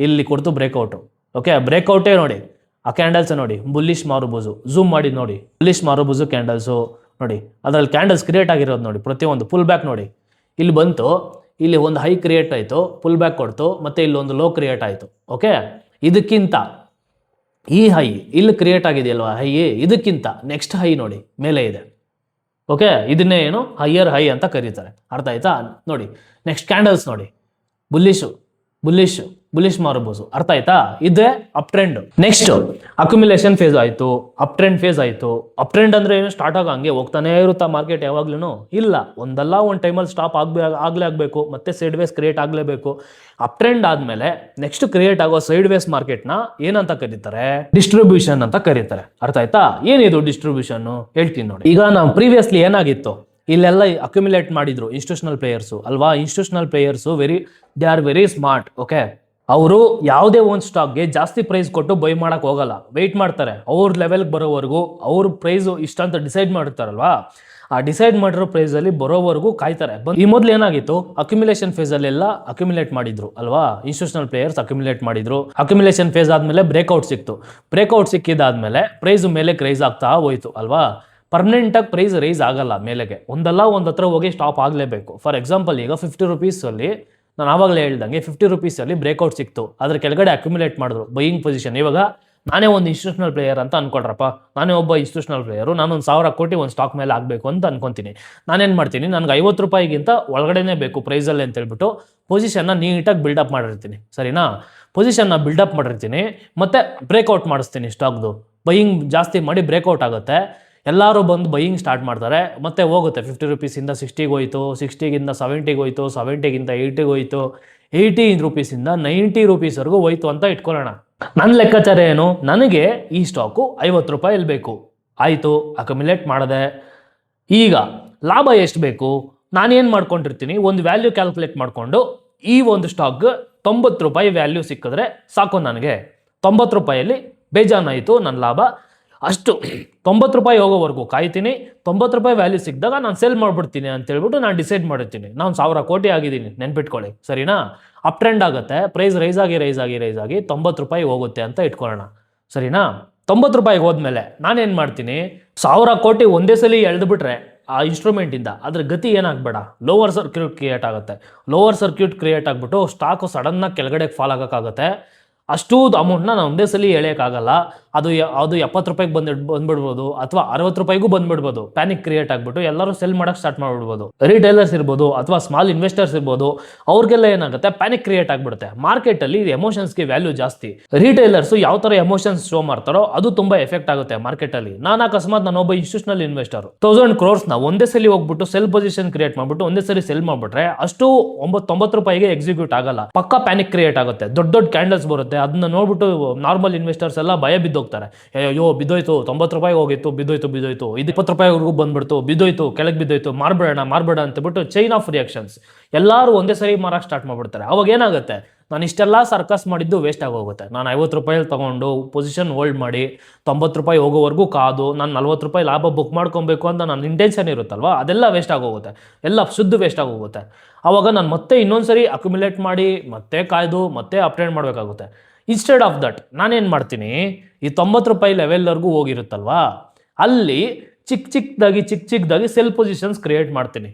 Speaker 1: ಇಲ್ಲಿ ಕೊಡ್ತು ಬ್ರೇಕ್ಔಟು. ಓಕೆ, ಬ್ರೇಕ್ಔಟೇ ನೋಡಿ, ಆ ಕ್ಯಾಂಡಲ್ಸ್ ನೋಡಿ, ಬುಲ್ಲಿಶ್ ಮಾರುಬೂಸು, ಝೂಮ್ ಮಾಡಿ ನೋಡಿ, ಬುಲ್ಲಿಶ್ ಮಾರುಬೂಸು ಕ್ಯಾಂಡಲ್ಸು ನೋಡಿ, ಅದರಲ್ಲಿ ಕ್ಯಾಂಡಲ್ಸ್ ಕ್ರಿಯೇಟ್ ಆಗಿರೋದು ನೋಡಿ, ಪ್ರತಿಯೊಂದು ಫುಲ್ ಬ್ಯಾಕ್ ನೋಡಿ, ಇಲ್ಲಿ ಬಂತು, ಇಲ್ಲಿ ಒಂದು ಹೈ ಕ್ರಿಯೇಟ್ ಆಯಿತು, ಫುಲ್ ಬ್ಯಾಕ್ ಕೊಡ್ತು, ಮತ್ತೆ ಇಲ್ಲೊಂದು ಲೋ ಕ್ರಿಯೇಟ್ ಆಯಿತು. ಓಕೆ, ಇದಕ್ಕಿಂತ ಈ ಹೈ ಇಲ್ಲಿ ಕ್ರಿಯೇಟ್ ಆಗಿದೆಯಲ್ವಾ ಹೈ, ಇದಕ್ಕಿಂತ ನೆಕ್ಸ್ಟ್ ಹೈ ನೋಡಿ ಮೇಲೆ ಇದೆ. ಓಕೆ, ಇದನ್ನೇ ಏನು ಹೈಯರ್ ಹೈ ಅಂತ ಕರೀತಾರೆ. ಅರ್ಥ ಆಯ್ತಾ? ನೋಡಿ ನೆಕ್ಸ್ಟ್ ಕ್ಯಾಂಡಲ್ಸ್ ನೋಡಿ, ಬುಲ್ಲಿಶ್ ಮಾರುಬೂಸು. ಅರ್ಥ ಆಯ್ತಾ? ಇದೇ up trend. Next accumulation phase ಆಯ್ತು, ಅಪ್ ಟ್ರೆಂಡ್ ಫೇಸ್ ಆಯ್ತು. ಅಪ್ ಟ್ರೆಂಡ್ ಅಂದ್ರೆ ಏನು, ಸ್ಟಾರ್ಟ್ ಆಗ ಹಂಗೆ ಹೋಗ್ತಾನೆ ಇರುತ್ತಾ ಮಾರ್ಕೆಟ್ ಯಾವಾಗ್ಲೂ? ಇಲ್ಲ, ಒಂದಲ್ಲ ಒಂದು ಟೈಮಲ್ಲಿ ಸ್ಟಾಪ್ ಆಗ್ಲೇಬೇಕು, ಮತ್ತೆ ಸೈಡ್ ವೇಸ್ ಕ್ರಿಯೇಟ್ ಆಗಲೇಬೇಕು. ಅಪ್ ಟ್ರೆಂಡ್ ಆದ್ಮೇಲೆ ನೆಕ್ಸ್ಟ್ ಕ್ರಿಯೇಟ್ ಆಗೋ ಸೈಡ್ ವೇಸ್ ಮಾರ್ಕೆಟ್ನ ಏನಂತ ಕರೀತಾರೆ, ಡಿಸ್ಟ್ರಿಬ್ಯೂಷನ್ ಅಂತ ಕರೀತಾರೆ. ಅರ್ಥ ಆಯ್ತಾ? ಏನಿದು ಡಿಸ್ಟ್ರಿಬ್ಯೂಷನ್ ಹೇಳ್ತೀನಿ ನೋಡಿ. ಈಗ ನಾವು ಪ್ರೀವಿಯಸ್ಲಿ ಏನಾಗಿತ್ತು, ಇಲ್ಲೆಲ್ಲ ಅಕ್ಯುಮುಲೇಟ್ ಮಾಡಿದ್ರು ಇನ್ಸ್ಟಿಟ್ಯೂಷನಲ್ ಪ್ಲೇಯರ್ಸು ಅಲ್ವಾ. Institutional players they are very smart. Okay, ಅವರು ಯಾವುದೇ ಒಂದು ಸ್ಟಾಕ್ಗೆ ಜಾಸ್ತಿ ಪ್ರೈಸ್ ಕೊಟ್ಟು ಬೈ ಮಾಡಕ್ ಹೋಗಲ್ಲ, ವೆಯ್ಟ್ ಮಾಡ್ತಾರೆ ಅವ್ರ ಲೆವೆಲ್ಗೆ ಬರೋವರೆಗೂ. ಅವ್ರ ಪ್ರೈಸು ಇಷ್ಟ ಅಂತ ಡಿಸೈಡ್ ಮಾಡಿರ್ತಾರಲ್ವಾ, ಆ ಡಿಸೈಡ್ ಮಾಡಿರೋ ಪ್ರೈಸಲ್ಲಿ ಬರೋವರೆಗೂ ಕಾಯ್ತಾರೆ. ಈ ಮೊದಲು ಏನಾಗಿತ್ತು, ಅಕ್ಯುಮುಲೇಷನ್ ಫೇಸಲ್ಲೆಲ್ಲ ಅಕ್ಯುಮುಲೇಟ್ ಮಾಡಿದ್ರು ಅಲ್ವಾ, ಇನ್ಸ್ಟಿಟ್ಯೂಷನಲ್ ಪ್ಲೇಯರ್ಸ್ ಅಕ್ಯುಮುಲೇಟ್ ಮಾಡಿದ್ರು. ಅಕ್ಯುಮುಲೇಷನ್ ಫೇಸ್ ಆದಮೇಲೆ ಬ್ರೇಕ್ಔಟ್ ಸಿಕ್ತು. ಬ್ರೇಕ್ಔಟ್ ಸಿಕ್ಕಿದಾದ್ಮೇಲೆ ಪ್ರೈಸು ಮೇಲೆ ರೈಸ್ ಆಗ್ತಾ ಹೋಯ್ತು ಅಲ್ವಾ. ಪರ್ಮನೆಂಟಾಗಿ ಪ್ರೈಸ್ ರೈಸ್ ಆಗಲ್ಲ ಮೇಲೆಗೆ, ಒಂದಲ್ಲ ಒಂದು ಹತ್ರ ಹೋಗಿ ಸ್ಟಾಪ್ ಆಗಲೇಬೇಕು. ಫಾರ್ ಎಕ್ಸಾಂಪಲ್, ಈಗ 50 ರುಪೀಸಲ್ಲಿ ನಾನು ಆವಾಗಲೇ ಹೇಳ್ದಂಗೆ 50 ರುಪೀಸಲ್ಲಿ ಬ್ರೇಕ್ಔಟ್ ಸಿಕ್ತು, ಅದ್ರ ಕೆಳಗಡೆ ಅಕ್ಯುಮುಲೇಟ್ ಮಾಡಿದ್ರು ಬೈಯಿಂಗ್ ಪೊಸಿಷನ್. ಇವಾಗ ನಾನೇ ಒಂದು ಇನ್ಸ್ಟಿಟ್ಯೂಷನಲ್ ಪ್ಲೇಯರ್ ಅಂತ ಅನ್ಕೊಳ್ರಪ್ಪ, ನಾನೇ ಒಬ್ಬ ಇನ್ಸ್ಟಿಟ್ಯೂಷನಲ್ ಪ್ಲೇಯರು, ನಾನೊಂದು 1000 ಕೋಟಿ ಒಂದು ಸ್ಟಾಕ್ ಮೇಲೆ ಆಗಬೇಕು ಅಂತ ಅನ್ಕೊಂತೀನಿ. ನಾನೇನು ಮಾಡ್ತೀನಿ, ನನಗೆ 50 ರೂಪಾಯಿಗಿಂತ ಒಳಗಡೆನೇ ಬೇಕು ಪ್ರೈಸಲ್ಲಿ ಅಂತ ಹೇಳ್ಬಿಟ್ಟು ಪೊಸಿಷನ್ನ ನೀಟಾಗಿ ಬಿಲ್ಡಪ್ ಮಾಡಿರ್ತೀನಿ, ಸರಿನಾ. ಪೊಸಿಷನ್ನ ಬಿಲ್ಡಪ್ ಮಾಡಿರ್ತೀನಿ, ಮತ್ತೆ ಬ್ರೇಕ್ಔಟ್ ಮಾಡಿಸ್ತೀನಿ ಸ್ಟಾಕ್ದು. ಬೈಯಿಂಗ್ ಜಾಸ್ತಿ ಮಾಡಿ ಬ್ರೇಕ್ಔಟ್ ಆಗುತ್ತೆ, ಎಲ್ಲರೂ ಬಂದು ಬೈಯಿಂಗ್ ಸ್ಟಾರ್ಟ್ ಮಾಡ್ತಾರೆ, ಮತ್ತೆ ಹೋಗುತ್ತೆ 50 ರುಪೀಸಿಂದ 60ಗೆ ಹೋಯ್ತು, 60ಗಿಂದ 70ಗೆ ಹೋಯ್ತು, 70ಗಿಂತ 80ಗೆ ಹೋಯ್ತು, 80 ರುಪೀಸಿಂದ 90 ರುಪೀಸ್ವರೆಗೂ ಹೋಯ್ತು ಅಂತ ಇಟ್ಕೊಳ್ಳೋಣ. ನನ್ನ ಲೆಕ್ಕಾಚಾರ ಏನು, ನನಗೆ ಈ ಸ್ಟಾಕು 50 ರೂಪಾಯಲ್ಲಿ ಬೇಕು, ಆಯಿತು, ಅಕ್ಯುಮುಲೇಟ್ ಮಾಡಿದೆ. ಈಗ ಲಾಭ ಎಷ್ಟು ಬೇಕು, ನಾನೇನು ಮಾಡ್ಕೊಂಡಿರ್ತೀನಿ, ಒಂದು ವ್ಯಾಲ್ಯೂ ಕ್ಯಾಲ್ಕುಲೇಟ್ ಮಾಡಿಕೊಂಡು ಈ ಒಂದು ಸ್ಟಾಕ್ 90 ರೂಪಾಯಿ ವ್ಯಾಲ್ಯೂ ಸಿಕ್ಕಿದ್ರೆ ಸಾಕು ನನಗೆ. 90 ರೂಪಾಯಲ್ಲಿ ಬೇಜಾನಾಯಿತು ನನ್ನ ಲಾಭ. ಅಷ್ಟು 90 ರೂಪಾಯಿ ಹೋಗೋವರೆಗೂ ಕಾಯ್ತೀನಿ, 90 ರೂಪಾಯಿ ವ್ಯಾಲ್ಯೂ ಸಿಕ್ಕಿದಾಗ ನಾನು ಸೆಲ್ ಮಾಡಿಬಿಡ್ತೀನಿ ಅಂತ ಹೇಳ್ಬಿಟ್ಟು ನಾನು ಡಿಸೈಡ್ ಮಾಡಿರ್ತೀನಿ. ನಾನು 1000 ಕೋಟಿ ಆಗಿದ್ದೀನಿ ನೆನ್ಪಿಟ್ಕೊಳ್ಳಿ, ಸರಿನಾ. ಅಪ್ ಟ್ರೆಂಡ್ ಆಗುತ್ತೆ, ಪ್ರೈಸ್ ರೈಸ್ ಆಗಿ 90 ರೂಪಾಯಿ ಹೋಗುತ್ತೆ ಅಂತ ಇಟ್ಕೊಳ್ಳೋಣ, ಸರಿನಾ. 90 ರೂಪಾಯಿಗೆ ಹೋದ್ಮೇಲೆ ನಾನೇನು ಮಾಡ್ತೀನಿ, 1000 ಕೋಟಿ ಒಂದೇ ಸಲ ಎಳೆದ್ಬಿಟ್ರೆ ಆ ಇನ್ಸ್ಟ್ರೂಮೆಂಟಿಂದ ಅದ್ರ ಗತಿ ಏನಾಗಬೇಡ, ಲೋವರ್ ಸರ್ಕ್ಯೂಟ್ ಕ್ರಿಯೇಟ್ ಆಗುತ್ತೆ. ಲೋವರ್ ಸರ್ಕ್ಯೂಟ್ ಕ್ರಿಯೇಟ್ ಆಗಿಬಿಟ್ಟು ಸ್ಟಾಕು ಸಡನ್ನಾಗಿ ಕೆಳಗಡೆ ಫಾಲ್ ಆಗೋಕ್ಕಾಗುತ್ತೆ. ಅಷ್ಟು ಅಮೌಂಟ್ನ ನಾವು ಒಂದೇ ಸಲ ಎಳೆಯೋಕ್ಕಾಗಲ್ಲ. ಅದು 70 ರೂಪಾಯಿಗೆ ಬಂದ್ಬಿಡ್ಬೋದು, ಅಥವಾ 60 ರೂಪಾಯಿಗೂ ಬಂದ್ಬಿಡ್ಬೋದು. ಪ್ಯಾನಿಕ್ ಕ್ರಿಯೇಟ್ ಆಗಿಬಿಟ್ಟು ಎಲ್ಲರೂ ಸೆಲ್ ಮಾಡೋಕ್ಕೆ ಸ್ಟಾರ್ಟ್ ಮಾಡಿಬಿಡ್ಬೋದು. ರಿಟೇಲರ್ಸ್ ಇರ್ಬೋದು ಅಥವಾ ಸ್ಮಾಲ್ ಇನ್ವೆಸ್ಟರ್ಸ್ ಇರ್ಬೋದು, ಅವ್ರಿಗೆಲ್ಲ ಏನಾಗುತ್ತೆ, ಪ್ಯಾನಿಕ್ ಕ್ರಿಯೇಟ್ ಆಗಿಬಿಡುತ್ತೆ. ಮಾರ್ಕೆಟಲ್ಲಿ ಎಮೋಷನ್ಸ್ಗೆ ವ್ಯಾಲ್ಯೂ ಜಾಸ್ತಿ. ರಿಟೇಲರ್ಸು ಯಾವ ಥರ ಎಮೋಷನ್ಸ್ ಶೋ ಮಾಡ್ತಾರೋ ಅದು ತುಂಬ ಎಫೆಕ್ಟ್ ಆಗುತ್ತೆ ಮಾರ್ಕೆಟಲ್ಲಿ. ನಾನು ಅಕಸ್ಮಾತ್ ನಾನು ಒಬ್ಬ ಇನ್ಸ್ಟಿಟ್ಯೂಷನಲ್ ಇನ್ವೆಸ್ಟರ್ 1000 ಕ್ರೋರ್ಸ್ನ ಒಂದೇ ಸಲ ಹೋಗ್ಬಿಟ್ಟು ಸೆಲ್ ಪೊಸಿಷನ್ ಕ್ರಿಯೇಟ್ ಮಾಡಿಬಿಟ್ಟು ಒಂದೇ ಸಲ ಸೆಲ್ ಮಾಡಿಬಿಟ್ರೆ ಅಷ್ಟು 90 ರೂಪಾಯಿಗೆ ಎಕ್ಸಿಕ್ಯೂಟ್ ಆಗಲ್ಲ, ಪಕ್ಕಾ ಪ್ಯಾನಿಕ್ ಕ್ರಿಯೇಟ್ ಆಗುತ್ತೆ. ದೊಡ್ಡ ದೊಡ್ಡ ಕ್ಯಾಂಡಲ್ಸ್ ಬರುತ್ತೆ, ಅದನ್ನ ನೋಡ್ಬಿಟ್ಟು ನಾರ್ಮಲ್ ಇನ್ವೆಸ್ಟರ್ಸ್ ಎಲ್ಲ ಭಯ ಬಿದ್ದೋಗ್ತಾರೆ. ಅಯ್ಯೋ ಬಿದ್ದೋಯ್ತು, 90 ರೂಪಾಯಿಗೆ ಹೋಗಿತ್ತು, ಬಿದ್ದೋಯ್ತು, ಇದು 20 ರೂಪಾಯಿವರೆಗೂ ಬಂದ್ಬಿಡ್ತು, ಬಿದ್ದೋಯ್ತು, ಕೆಳಗೆ ಬಿದ್ದೋಯ್ತು, ಮಾರ್ಬೇಡ ಅಂತಬಿಟ್ಟು ಚೈನ್ ಆಫ್ ರಿಯಾಕ್ಷನ್ಸ್ ಎಲ್ಲರೂ ಒಂದೇ ಸರಿ ಮಾರಕ್ಕೆ ಸ್ಟಾರ್ಟ್ ಮಾಡ್ಬಿಡ್ತಾರೆ. ಅವಾಗ ಏನಾಗುತ್ತೆ, ನಾನು ಇಷ್ಟೆಲ್ಲ ಸರ್ಕಸ್ ಮಾಡಿದ್ದು ವೇಸ್ಟ್ ಆಗೋಗುತ್ತೆ. ನಾನು 50 ರೂಪಾಯಲ್ಲಿ ತೊಗೊಂಡು ಪೊಸಿಷನ್ ಹೋಲ್ಡ್ ಮಾಡಿ 90 ರೂಪಾಯಿ ಹೋಗೋವರೆಗೂ ಕಾದು ನಾನು 40 ರೂಪಾಯಿ ಲಾಭ ಬುಕ್ ಮಾಡ್ಕೊಬೇಕು ಅಂತ ನನ್ನ ಇಂಟೆನ್ಷನ್ ಇರುತ್ತಲ್ವ, ಅದೆಲ್ಲ ವೇಸ್ಟ್ ಆಗೋಗುತ್ತೆ, ಎಲ್ಲ ಶುದ್ಧ ವೇಸ್ಟ್ ಆಗೋಗುತ್ತೆ. ಆವಾಗ ನಾನು ಮತ್ತೆ ಇನ್ನೊಂದ್ಸರಿ ಅಕ್ಯುಮುಲೇಟ್ ಮಾಡಿ ಮತ್ತೆ ಕಾಯ್ದು ಮತ್ತೆ ಅಪ್ಡೇಟ್ ಮಾಡಬೇಕಾಗುತ್ತೆ. ಇನ್ಸ್ಟೆಡ್ ಆಫ್ ದಟ್ ನಾನೇನು ಮಾಡ್ತೀನಿ, ಈ 90 ರೂಪಾಯಿ ಲೆವೆಲ್ವರೆಗೂ ಹೋಗಿರುತ್ತಲ್ವಾ, ಅಲ್ಲಿ ಚಿಕ್ಕದಾಗಿ ಸೆಲ್ ಪೊಸಿಷನ್ಸ್ ಕ್ರಿಯೇಟ್ ಮಾಡ್ತೀನಿ.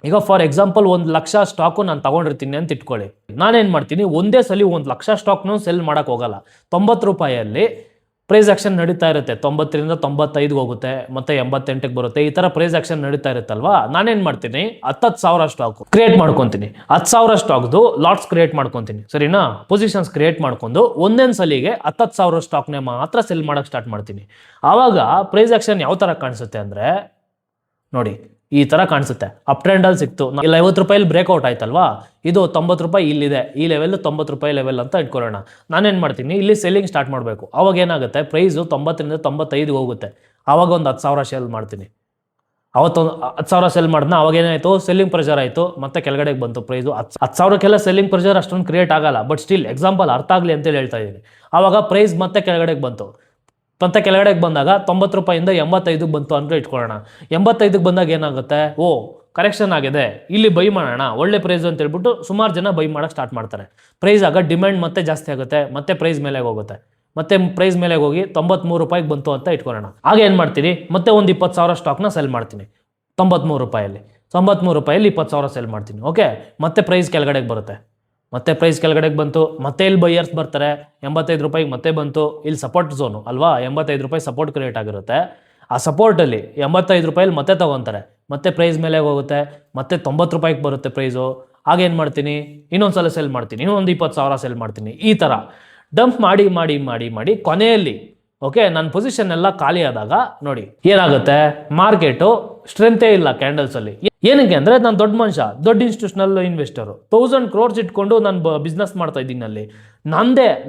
Speaker 1: ಈಗ ಫಾರ್ ಎಕ್ಸಾಂಪಲ್ 1,00,000 ಸ್ಟಾಕು ನಾನು ತಗೊಂಡಿರ್ತೀನಿ ಅಂತ ಇಟ್ಕೊಳ್ಳಿ. ನಾನೇನು ಮಾಡ್ತೀನಿ, ಒಂದೇ ಸಲ 1,00,000 ಸ್ಟಾಕ್ನೂ ಸೆಲ್ ಮಾಡೋಕ್ಕೆ ಹೋಗಲ್ಲ. 90 ರೂಪಾಯಿಯಲ್ಲಿ ಪ್ರೈಸ್ ಆಕ್ಷನ್ ನಡೀತಾ ಇರುತ್ತೆ, 90ರಿಂದ 95ಗೆ ಹೋಗುತ್ತೆ, ಮತ್ತೆ 88ಗೆ ಬರುತ್ತೆ. ಈ ಥರ ಪ್ರೈಸ್ ಆಕ್ಷನ್ ನಡೀತಾ ಇರುತ್ತಲ್ವಾ, ನಾನೇನು ಮಾಡ್ತೀನಿ, 10,000 ಸ್ಟಾಕ್ ಕ್ರಿಯೇಟ್ ಮಾಡ್ಕೊತೀನಿ. 10,000 ಸ್ಟಾಕ್ದು ಲಾಟ್ಸ್ ಕ್ರಿಯೇಟ್ ಮಾಡ್ಕೊತೀನಿ, ಸರಿನಾ. ಪೊಸಿಷನ್ಸ್ ಕ್ರಿಯೇಟ್ ಮಾಡ್ಕೊಂಡು ಒಂದೇನು ಸಲಿಗೆ 10,000 ಸ್ಟಾಕ್ನೇ ಮಾತ್ರ ಸೆಲ್ ಮಾಡೋಕ್ಕೆ ಸ್ಟಾರ್ಟ್ ಮಾಡ್ತೀನಿ. ಆವಾಗ ಪ್ರೈಸ್ ಆಕ್ಷನ್ ಯಾವ ಥರ ಕಾಣಿಸುತ್ತೆ ಅಂದರೆ ನೋಡಿ, ಈ ಥರ ಕಾಣಿಸುತ್ತೆ. ಅಪ್ ಟ್ರೆಂಡಲ್ಲಿ ಸಿಕ್ತು, ಇಲ್ಲಿ 50 ರೂಪಾಯಲ್ಲಿ ಬ್ರೇಕ್ಔಟ್ ಆಯ್ತಲ್ವಾ, ಇದು 90 ರೂಪಾಯಿ ಇಲ್ಲಿದೆ, ಈ ಲೆವೆಲ್ 90 ರೂಪಾಯಿ ಲೆವೆಲ್ ಅಂತ ಇಟ್ಕೊಳ್ಳೋಣ. ನಾನೇನು ಮಾಡ್ತೀನಿ, ಇಲ್ಲಿ ಸೆಲ್ಲಿಂಗ್ ಸ್ಟಾರ್ಟ್ ಮಾಡಬೇಕು. ಆವಾಗ ಏನಾಗುತ್ತೆ, ಪ್ರೈಸು 90ರಿಂದ 95ಗೆ ಹೋಗುತ್ತೆ. ಆವಾಗ ಒಂದು 10,000 ಸೆಲ್ ಮಾಡ್ತೀನಿ. ಅವತ್ತೊಂದು 10,000 ಸೆಲ್ ಮಾಡಿದ್ನ, ಅವಾಗ ಏನಾಯಿತು, ಸೆಲ್ಲಿಂಗ್ ಪ್ರೆಷರ್ ಆಯಿತು, ಮತ್ತೆ ಕೆಳಗಡೆಗೆ ಬಂತು ಪ್ರೈಸು. 10,000ಕ್ಕೆಲ್ಲ ಸೆಲ್ಲಿಂಗ್ ಪ್ರೆಷರ್ ಅಷ್ಟೊಂದು ಕ್ರಿಯೇಟ್ ಆಗಲ್ಲ, ಬಟ್ ಸ್ಟಿಲ್ ಎಕ್ಸಾಂಪಲ್ ಅರ್ಥ ಆಗಲಿ ಅಂತೇಳಿ ಹೇಳ್ತಾ ಇದ್ದೀನಿ. ಆವಾಗ ಪ್ರೈಸ್ ಮತ್ತೆ ಕೆಳಗಡೆಗೆ ಬಂತು. ಮತ್ತೆ ಕೆಳಗಡೆಗೆ ಬಂದಾಗ 90 ರೂಪಾಯಿಂದ 85ಗೆ ಬಂತು ಅಂತ ಇಟ್ಕೊಳ್ಳೋಣ. 85ಗೆ ಬಂದಾಗ ಏನಾಗುತ್ತೆ, ಓ ಕರೆಕ್ಷನ್ ಆಗಿದೆ, ಇಲ್ಲಿ ಬೈ ಮಾಡೋಣ, ಒಳ್ಳೆ ಪ್ರೈಸ್ ಅಂತ ಹೇಳ್ಬಿಟ್ಟು ಸುಮಾರು ಜನ ಬೈ ಮಾಡೋಕ್ಕೆ ಸ್ಟಾರ್ಟ್ ಮಾಡ್ತಾರೆ. ಪ್ರೈಸ್ ಆಗ ಡಿಮ್ಯಾಂಡ್ ಮತ್ತೆ ಜಾಸ್ತಿ ಆಗುತ್ತೆ, ಮತ್ತೆ ಪ್ರೈಸ್ ಮೇಲೆ ಹೋಗುತ್ತೆ. ಮತ್ತೆ ಪ್ರೈಸ್ ಮೇಲೆ ಹೋಗಿ 93 ರೂಪಾಯಿಗೆ ಬಂತು ಅಂತ ಇಟ್ಕೊಳ್ಳೋಣ. ಆಗ ಏನು ಮಾಡ್ತೀನಿ, ಮತ್ತೆ ಒಂದು 20,000 ಸ್ಟಾಕ್ನ ಸೆಲ್ ಮಾಡ್ತೀನಿ 93 ರೂಪಾಯಲ್ಲಿ. 93 ರೂಪಾಯಲ್ಲಿ 20,000 ಸೆಲ್ ಮಾಡ್ತೀನಿ. ಓಕೆ, ಮತ್ತೆ ಪ್ರೈಸ್ ಕೆಳಗಡೆಗೆ ಬರುತ್ತೆ, ಮತ್ತೆ ಪ್ರೈಸ್ ಕೆಳಗಡೆಗೆ ಬಂತು, ಮತ್ತೆ ಇಲ್ಲಿ ಬೈಯರ್ಸ್ ಬರ್ತಾರೆ. 85 ರೂಪಾಯಿಗೆ ಮತ್ತೆ ಬಂತು, ಇಲ್ಲಿ ಸಪೋರ್ಟ್ ಝೋನು ಅಲ್ವಾ, 85 ರೂಪಾಯಿ ಸಪೋರ್ಟ್ ಕ್ರಿಯೇಟ್ ಆಗಿರುತ್ತೆ. ಆ ಸಪೋರ್ಟಲ್ಲಿ 85 ರೂಪಾಯಲ್ಲಿ ಮತ್ತೆ ತೊಗೊತಾರೆ, ಮತ್ತೆ ಪ್ರೈಸ್ ಮೇಲೆ ಹೋಗುತ್ತೆ, ಮತ್ತೆ 90 ರೂಪಾಯಿಗೆ ಬರುತ್ತೆ ಪ್ರೈಸು. ಆಗೇನು ಮಾಡ್ತೀನಿ, ಇನ್ನೊಂದು ಸಲ ಸೆಲ್ ಮಾಡ್ತೀನಿ, ಇನ್ನೊಂದು 20,000 ಸೆಲ್ ಮಾಡ್ತೀನಿ. ಈ ಥರ ಡಂಪ್ ಮಾಡಿ ಕೊನೆಯಲ್ಲಿ ಓಕೆ ನನ್ನ ಪೊಸಿಷನ್ ಎಲ್ಲ ಖಾಲಿ ಆದಾಗ ನೋಡಿ ಏನಾಗುತ್ತೆ, ಮಾರ್ಕೆಟು ಸ್ಟ್ರೆಂತೇ ಇಲ್ಲ ಕ್ಯಾಂಡಲ್ಸಲ್ಲಿ. ಏನಕ್ಕೆ ಅಂದರೆ ನಾನು ದೊಡ್ಡ ಮನುಷ್ಯ, ದೊಡ್ಡ ಇನ್ಸ್ಟಿಟ್ಯೂಷನಲ್ ಇನ್ವೆಸ್ಟರು, 1000 ಕ್ರೋರ್ಸ್ ಇಟ್ಕೊಂಡು ನಾನು ಬಿಸ್ನೆಸ್ ಮಾಡ್ತಾ ಇದ್ದೀನಿ. ಅಲ್ಲಿ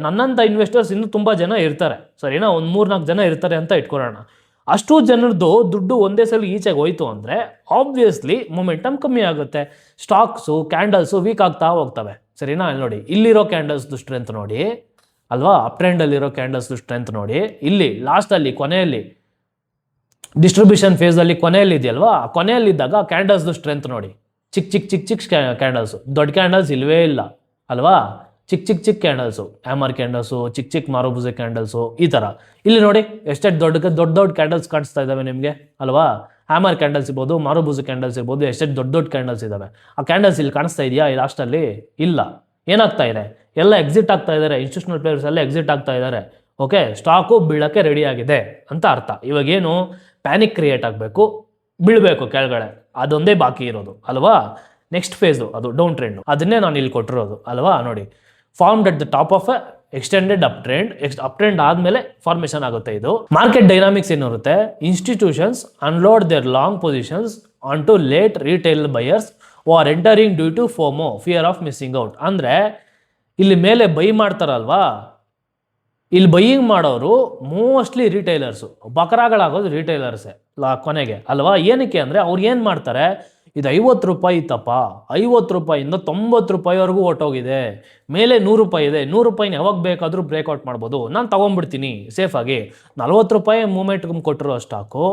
Speaker 1: ನನ್ನಂಥ ಇನ್ವೆಸ್ಟರ್ಸ್ ಇನ್ನೂ ತುಂಬ ಜನ ಇರ್ತಾರೆ, ಸರಿನಾ, ಒಂದು 3-4 ಜನ ಇರ್ತಾರೆ ಅಂತ ಇಟ್ಕೊಳ್ಳೋಣ. ಅಷ್ಟು ಜನರದ್ದು ದುಡ್ಡು ಒಂದೇ ಸಲ ಈಚೆಗೆ ಹೋಯ್ತು ಅಂದರೆ ಆಬ್ವಿಯಸ್ಲಿ ಮೊಮೆಂಟಮ್ ಕಮ್ಮಿ ಆಗುತ್ತೆ, ಸ್ಟಾಕ್ಸು ಕ್ಯಾಂಡಲ್ಸು ವೀಕ್ ಆಗ್ತಾ ಹೋಗ್ತವೆ. ಸರಿನಾ? ಇಲ್ಲಿ ನೋಡಿ, ಇಲ್ಲಿರೋ ಕ್ಯಾಂಡಲ್ಸ್ದು ಸ್ಟ್ರೆಂತ್ ನೋಡಿ ಅಲ್ವಾ, ಅಪ್ ಟ್ರೆಂಡಲ್ಲಿರೋ ಕ್ಯಾಂಡಲ್ಸ್ದು ಸ್ಟ್ರೆಂತ್ ನೋಡಿ, ಇಲ್ಲಿ ಲಾಸ್ಟಲ್ಲಿ ಕೊನೆಯಲ್ಲಿ ಡಿಸ್ಟ್ರಿಬ್ಯೂಷನ್ ಫೇಸಲ್ಲಿ ಕೊನೆಯಲ್ಲಿ ಇದೆಯಲ್ವಾ, ಕೊನೆಯಲ್ಲಿದ್ದಾಗ ಕ್ಯಾಂಡಲ್ಸ್ದು ಸ್ಟ್ರೆಂತ್ ನೋಡಿ, ಚಿಕ್ಕ ಚಿಕ್ಕ ಚಿಕ್ಕ ಚಿಕ್ಕ ಕ್ಯಾಂಡಲ್ಸು, ದೊಡ್ಡ ಕ್ಯಾಂಡಲ್ಸ್ ಇಲ್ವೇ ಇಲ್ಲ ಅಲ್ವಾ, ಚಿಕ್ಕ ಚಿಕ್ಕ ಚಿಕ್ಕ ಕ್ಯಾಂಡಲ್ಸು, ಹ್ಯಾಮರ್ ಕ್ಯಾಂಡಲ್ಸು, ಚಿಕ್ಕ ಚಿಕ್ಕ ಮಾರುಬುಜೆ ಕ್ಯಾಂಡಲ್ಸು, ಈ ಥರ. ಇಲ್ಲಿ ನೋಡಿ ಎಷ್ಟೆಷ್ಟು ದೊಡ್ಡ ಕ್ಯಾಂಡಲ್ಸ್ ಕಾಣಿಸ್ತಾ ಇದ್ದಾವೆ ನಿಮಗೆ ಅಲ್ವಾ. ಹ್ಯಾಮರ್ ಕ್ಯಾಂಡಲ್ಸ್ ಇರ್ಬೋದು, ಮಾರುಬುಜೆ ಕ್ಯಾಂಡಲ್ಸ್ ಇರ್ಬೋದು, ಎಷ್ಟೆಷ್ಟು ದೊಡ್ಡ ಕ್ಯಾಂಡಲ್ಸ್ ಇದ್ದಾವೆ. ಆ ಕ್ಯಾಂಡಲ್ಸ್ ಇಲ್ಲಿ ಕಾಣಿಸ್ತಾ ಇದೆಯಾ ಈ ಲಾಸ್ಟಲ್ಲಿ? ಇಲ್ಲ. ಏನಾಗ್ತಾ ಇದೆ? ಎಲ್ಲ ಎಕ್ಸಿಟ್ ಆಗ್ತಾ ಇದ್ದಾರೆ, ಇನ್ಸ್ಟಿಟ್ಯೂಷನಲ್ ಪ್ಲೇಯರ್ಸ್ ಎಲ್ಲ ಎಕ್ಸಿಟ್ ಆಗ್ತಾ ಇದ್ದಾರೆ. ಓಕೆ, ಸ್ಟಾಕು ಬೀಳಕ್ಕೆ ರೆಡಿ ಆಗಿದೆ ಅಂತ ಅರ್ಥ. ಇವಾಗೇನು ಪ್ಯಾನಿಕ್ ಕ್ರಿಯೇಟ್ ಆಗಬೇಕು, ಬೀಳಬೇಕು ಕೆಳಗಡೆ, ಅದೊಂದೇ ಬಾಕಿ ಇರೋದು ಅಲ್ವಾ. ನೆಕ್ಸ್ಟ್ ಫೇಸು ಅದು ಡೌನ್ ಟ್ರೆಂಡ್, ಅದನ್ನೇ ನಾನು ಇಲ್ಲಿ ಕೊಟ್ಟಿರೋದು ಅಲ್ವಾ. ನೋಡಿ, formed at the top of extended up trend ಆದಮೇಲೆ ಫಾರ್ಮೇಷನ್ ಆಗುತ್ತೆ ಇದು. ಮಾರ್ಕೆಟ್ ಡೈನಾಮಿಕ್ಸ್ ಏನಿರುತ್ತೆ, institutions unload their long positions on to late retail buyers who are entering due to FOMO fear of missing out. ಅಂದರೆ ಇಲ್ಲಿ ಮೇಲೆ by ಮಾಡ್ತಾರಲ್ವಾ, ಇಲ್ಲಿ buying ಮಾಡೋರು mostly ರಿಟೈಲರ್ಸು, ಬಕರಾಗಳಾಗೋದು ರಿಟೈಲರ್ಸೇ ಕೊನೆಗೆ ಅಲ್ವಾ. ಏನಕ್ಕೆ ಅಂದರೆ ಅವ್ರು ಏನು ಮಾಡ್ತಾರೆ, ಇದು 50 ರೂಪಾಯಿ ಇತ್ತಪ್ಪ, 50 ರೂಪಾಯಿಂದ 90 ರೂಪಾಯಿವರೆಗೂ ಹೊಟ್ಟೋಗಿದೆ, ಮೇಲೆ 100 ರೂಪಾಯಿ ಇದೆ, 100 ರೂಪಾಯಿನ ಯಾವಾಗ ಬೇಕಾದರೂ ಬ್ರೇಕ್ಔಟ್ ಮಾಡ್ಬೋದು, ನಾನು ತೊಗೊಂಡ್ಬಿಡ್ತೀನಿ ಸೇಫಾಗಿ. 40 ರೂಪಾಯಿ ಮೂಮೆಂಟ್ಗೆ ಕೊಟ್ಟಿರೋ ಸ್ಟಾಕು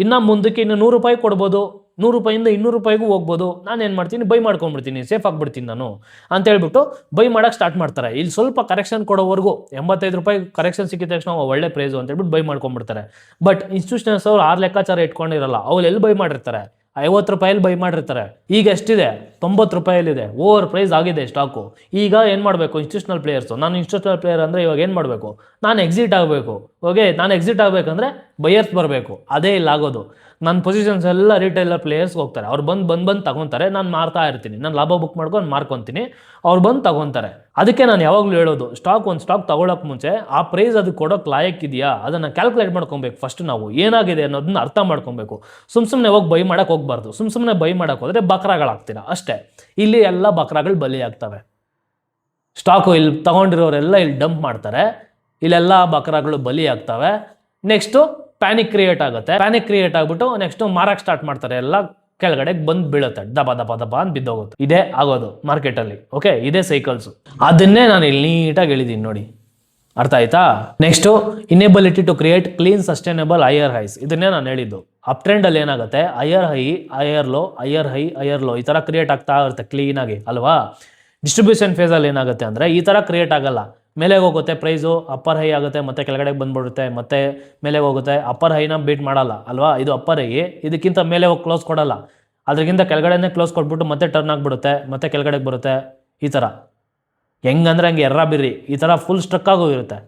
Speaker 1: ಇನ್ನು ಮುಂದಕ್ಕೆ ಇನ್ನು 100 ರೂಪಾಯಿ ಕೊಡ್ಬೋದು, 100 ರೂಪಾಯಿಂದ 200 ರೂಪಾಯಿಗೂ ಹೋಗ್ಬೋದು. ನಾನು ಏನು ಮಾಡ್ತೀನಿ, ಬೈ ಮಾಡ್ಕೊಂಡ್ಬಿಡ್ತೀನಿ, ಸೇಫ್ ಆಗಿಬಿಡ್ತೀನಿ ನಾನು ಅಂತ ಹೇಳ್ಬಿಟ್ಟು ಬೈ ಮಾಡೋಕ್ಕೆ ಸ್ಟಾರ್ಟ್ ಮಾಡ್ತಾರೆ. ಇಲ್ಲಿ ಸ್ವಲ್ಪ ಕರೆಕ್ಷನ್ ಕೊಡೋವರೆಗೂ 85 ರೂಪಾಯಿ ಕರೆಕ್ಷನ್ ಸಿಕ್ಕಿದ ತಕ್ಷಣ ಒಳ್ಳೆ ಪ್ರೈಸು ಅಂತ ಹೇಳ್ಬಿಟ್ಟು ಬೈ ಮಾಡ್ಕೊಂಡ್ಬಿಡ್ತಾರೆ. ಬಟ್ ಇನ್ಸ್ಟಿಟ್ಯೂಷನ್ಸ್ ಅವ್ರು 6 ಲೆಕ್ಕಾಚಾರ ಇಟ್ಕೊಂಡಿರಲ್ಲ, ಅವ್ರು ಎಲ್ಲಿ ಬೈ ಮಾಡಿರ್ತಾರೆ, 50 ರೂಪಾಯಲ್ಲಿ ಬೈ ಮಾಡಿರ್ತಾರೆ. ಈಗ ಎಷ್ಟಿದೆ, 90 ರೂಪಾಯಲ್ಲಿದೆ, ಓವರ್ ಪ್ರೈಸ್ ಆಗಿದೆ ಸ್ಟಾಕು. ಈಗ ಏನು ಮಾಡಬೇಕು ಇನ್ಸ್ಟಿಟ್ಯೂಷನಲ್ ಪ್ಲೇಯರ್ಸು, ನಾನು ಇನ್ಸ್ಟಿಟ್ಯೂಷನಲ್ ಪ್ಲೇಯರ್ ಅಂದರೆ ಇವಾಗ ಏನು ಮಾಡಬೇಕು, ನಾನು ಎಕ್ಸಿಟ್ ಆಗಬೇಕು. ಓಕೆ, ನಾನು ಎಕ್ಸಿಟ್ ಆಗಬೇಕಂದ್ರೆ ಬಯರ್ಸ್ ಬರಬೇಕು, ಅದೇ ಇಲ್ಲ ಆಗೋದು. ನನ್ನ ಪೊಸಿಷನ್ಸ್ ಎಲ್ಲ ರಿಟೈಲರ್ ಪ್ಲೇಯರ್ಸ್ಗೆ ಹೋಗ್ತಾರೆ, ಅವ್ರು ಬಂದು ತಗೊತಾರೆ, ನಾನು ಮಾರ್ತಾ ಇರ್ತೀನಿ, ನಾನು ಲಾಭ ಬುಕ್ ಮಾಡ್ಕೊಂಡು ಮಾರ್ಕೊತೀನಿ, ಅವ್ರು ಬಂದು ತಗೊತಾರೆ. ಅದಕ್ಕೆ ನಾನು ಯಾವಾಗಲೂ ಹೇಳೋದು, ಒಂದು ಸ್ಟಾಕ್ ತಗೊಳ್ಳೋಕೆ ಮುಂಚೆ ಆ ಪ್ರೈಸ್ ಅದಕ್ಕೆ ಕೊಡೋಕೆ ಲಾಯಕ್ಕಿದೆಯಾ ಅದನ್ನು ಕ್ಯಾಲ್ಕುಲೇಟ್ ಮಾಡ್ಕೊಬೇಕು. ಫಸ್ಟ್ ನಾವು ಏನಾಗಿದೆ ಅನ್ನೋದನ್ನ ಅರ್ಥ ಮಾಡ್ಕೊಬೇಕು. ಸುಮ್ಮನೆ ಹೋಗಿ ಬೈ ಮಾಡೋಕೆ ಹೋಗ್ಬಾರ್ದು. ಸುಮ್ಮನೆ ಬೈ ಮಾಡೋಕೆ ಹೋದರೆ ಬಕ್ರಾಗಳಾಗ್ತೀರಾ ಅಷ್ಟೇ. ಇಲ್ಲಿ ಎಲ್ಲ ಬಕ್ರಾಗಳು ಬಲಿ ಆಗ್ತವೆ. ಸ್ಟಾಕು ಇಲ್ಲಿ ತಗೊಂಡಿರೋರೆಲ್ಲ ಇಲ್ಲಿ ಡಂಪ್ ಮಾಡ್ತಾರೆ, ಇಲ್ಲೆಲ್ಲ ಬಕ್ರಾಗಳು ಬಲಿ ಆಗ್ತವೆ. ನೆಕ್ಸ್ಟು ಪ್ಯಾನಿಕ್ ಕ್ರಿಯೇಟ್ ಆಗುತ್ತೆ. ಪ್ಯಾನಿಕ್ ಕ್ರಿಯೇಟ್ ಆಗಿಬಿಟ್ಟು ನೆಕ್ಸ್ಟು ಮಾರಕ್ಕೆ ಸ್ಟಾರ್ಟ್ ಮಾಡ್ತಾರೆ, ಎಲ್ಲ ಕೆಳಗಡೆಗೆ ಬಂದು ಬೀಳುತ್ತೆ, ದಬ ಅಂತ ಬಿದ್ದೋಗುತ್ತೆ. ಇದೇ ಆಗೋದು ಮಾರ್ಕೆಟಲ್ಲಿ. ಓಕೆ, ಇದೇ ಸೈಕಲ್ಸು. ಅದನ್ನೇ ನಾನು ಇಲ್ಲಿ ನೀಟಾಗಿ ಹೇಳಿದ್ದೀನಿ ನೋಡಿ, ಅರ್ಥ ಆಯ್ತಾ? Next inability to create clean sustainable higher highs. ಇದನ್ನೇ ನಾನು ಹೇಳಿದ್ದು. ಅಪ್ ಟ್ರೆಂಡಲ್ಲಿ ಏನಾಗುತ್ತೆ, higher high higher low, higher high higher low, ಈ ಥರ ಕ್ರಿಯೇಟ್ ಆಗ್ತಾ ಇರುತ್ತೆ ಕ್ಲೀನಾಗಿ ಅಲ್ವಾ. ಡಿಸ್ಟ್ರಿಬ್ಯೂಷನ್ ಫೇಸಲ್ಲಿ ಏನಾಗುತ್ತೆ ಅಂದರೆ ಈ ಥರ ಕ್ರಿಯೇಟ್ ಆಗಲ್ಲ. ಮೇಲೆ ಹೋಗುತ್ತೆ ಪ್ರೈಸು, ಅಪ್ಪರ್ ಹೈ ಆಗುತ್ತೆ, ಮತ್ತೆ ಕೆಳಗಡೆಗೆ ಬಂದ್ಬಿಡುತ್ತೆ, ಮತ್ತೆ ಮೇಲೆ ಹೋಗುತ್ತೆ. ಅಪ್ಪರ್ ಹೈನ ಬೀಟ್ ಮಾಡಲ್ಲ ಅಲ್ವಾ, ಇದು ಅಪ್ಪರ್ ಹೈ, ಇದಕ್ಕಿಂತ ಮೇಲೆ ಹೋಗಿ ಕ್ಲೋಸ್ ಕೊಡಲ್ಲ, ಅದಕ್ಕಿಂತ ಕೆಳಗಡೆನೇ ಕ್ಲೋಸ್ ಕೊಟ್ಬಿಟ್ಟು ಮತ್ತೆ ಟರ್ನ್ ಆಗಿಬಿಡುತ್ತೆ, ಮತ್ತೆ ಕೆಳಗಡೆಗೆ ಬರುತ್ತೆ. ಈ ಥರ ಹೆಂಗಂದ್ರೆ ಹಂಗೆ ಎರ್ರ ಬಿರ್ರಿ ಈ ಥರ ಫುಲ್ ಸ್ಟ್ರಕ್ ಆಗೋಗಿರುತ್ತೆ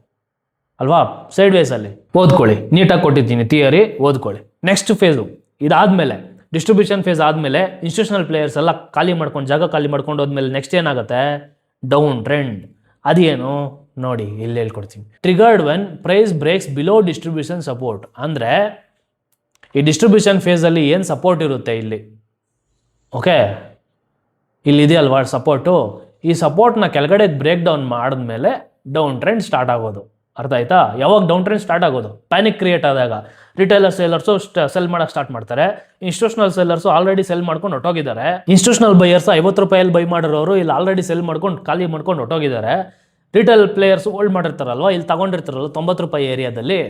Speaker 1: ಅಲ್ವಾ. ಸೈಡ್ ವೇಸಲ್ಲಿ ಓದ್ಕೊಳ್ಳಿ, ನೀಟಾಗಿ ಕೊಟ್ಟಿದ್ದೀನಿ ಥಿಯರಿ, ಓದ್ಕೊಳ್ಳಿ. ನೆಕ್ಸ್ಟ್ ಫೇಸು ಇದಾದಮೇಲೆ, ಡಿಸ್ಟ್ರಿಬ್ಯೂಷನ್ ಫೇಸ್ ಆದಮೇಲೆ ಇನ್ಸ್ಟಿಟ್ಯೂಷನಲ್ ಪ್ಲೇಯರ್ಸ್ ಎಲ್ಲ ಜಾಗ ಖಾಲಿ ಮಾಡ್ಕೊಂಡು ಹೋದ್ಮೇಲೆ ನೆಕ್ಸ್ಟ್ ಏನಾಗುತ್ತೆ, ಡೌನ್ ಟ್ರೆಂಡ್. ಅದೇನು ನೋಡಿ, ಇಲ್ಲಿ ಹೇಳ್ಕೊಡ್ತೀನಿ. Triggered when price breaks below distribution support. ಅಂದರೆ ಈ ಡಿಸ್ಟ್ರಿಬ್ಯೂಷನ್ ಫೇಸಲ್ಲಿ ಏನು ಸಪೋರ್ಟ್ ಇರುತ್ತೆ ಇಲ್ಲಿ, ಓಕೆ, ಇಲ್ಲಿದೆಯಲ್ವಾ ಸಪೋರ್ಟು, ಈ ಸಪೋರ್ಟ್ನ ಕೆಳಗಡೆ ಬ್ರೇಕ್ ಡೌನ್ ಮಾಡಿದ್ಮೇಲೆ ಡೌನ್ ಟ್ರೆಂಡ್ ಸ್ಟಾರ್ಟ್ ಆಗೋದು. ಅರ್ಥ ಆಯ್ತಾ? ಯಾವಾಗ ಡೌನ್ ಟ್ರೆಂಡ್ ಸ್ಟಾರ್ಟ್ ಆಗೋದು, ಪ್ಯಾನಿಕ್ ಕ್ರಿಯೇಟ್ ಆದಾಗ ರಿಟೈಲರ್ ಸೇಲರ್ಸು ಸೆಲ್ ಮಾಡೋಕ್ಕೆ ಸ್ಟಾರ್ಟ್ ಮಾಡ್ತಾರೆ. ಇನ್ಸ್ಟಿಟ್ಯೂಷನಲ್ ಸೇಲರ್ಸು ಆಲ್ರೆಡಿ ಸೆಲ್ ಮಾಡ್ಕೊಂಡು ಹೊಟ್ಟೋಗಿದ್ದಾರೆ. ಇನ್ಸ್ಟಿಟ್ಯೂಷನಲ್ ಬೈಯರ್ಸ್ 50 ರೂಪಾಯಲ್ಲಿ ಬೈ ಮಾಡಿರೋರು ಇಲ್ಲಿ ಆಲ್ರೆಡಿ ಸೆಲ್ ಮಾಡ್ಕೊಂಡು ಖಾಲಿ ಮಾಡ್ಕೊಂಡು ಹೊಟ್ಟೋಗಿದ್ದಾರೆ. ರಿಟೇಲ್ ಪ್ಲೇಯರ್ಸ್ ಹೋಲ್ಡ್ ಮಾಡಿರ್ತಾರಲ್ವ, ಇಲ್ಲಿ ತಗೊಂಡಿರ್ತಾರಲ್ಲ 90 ರೂಪಾಯಿ ಏರಿಯಾದಲ್ಲಿ,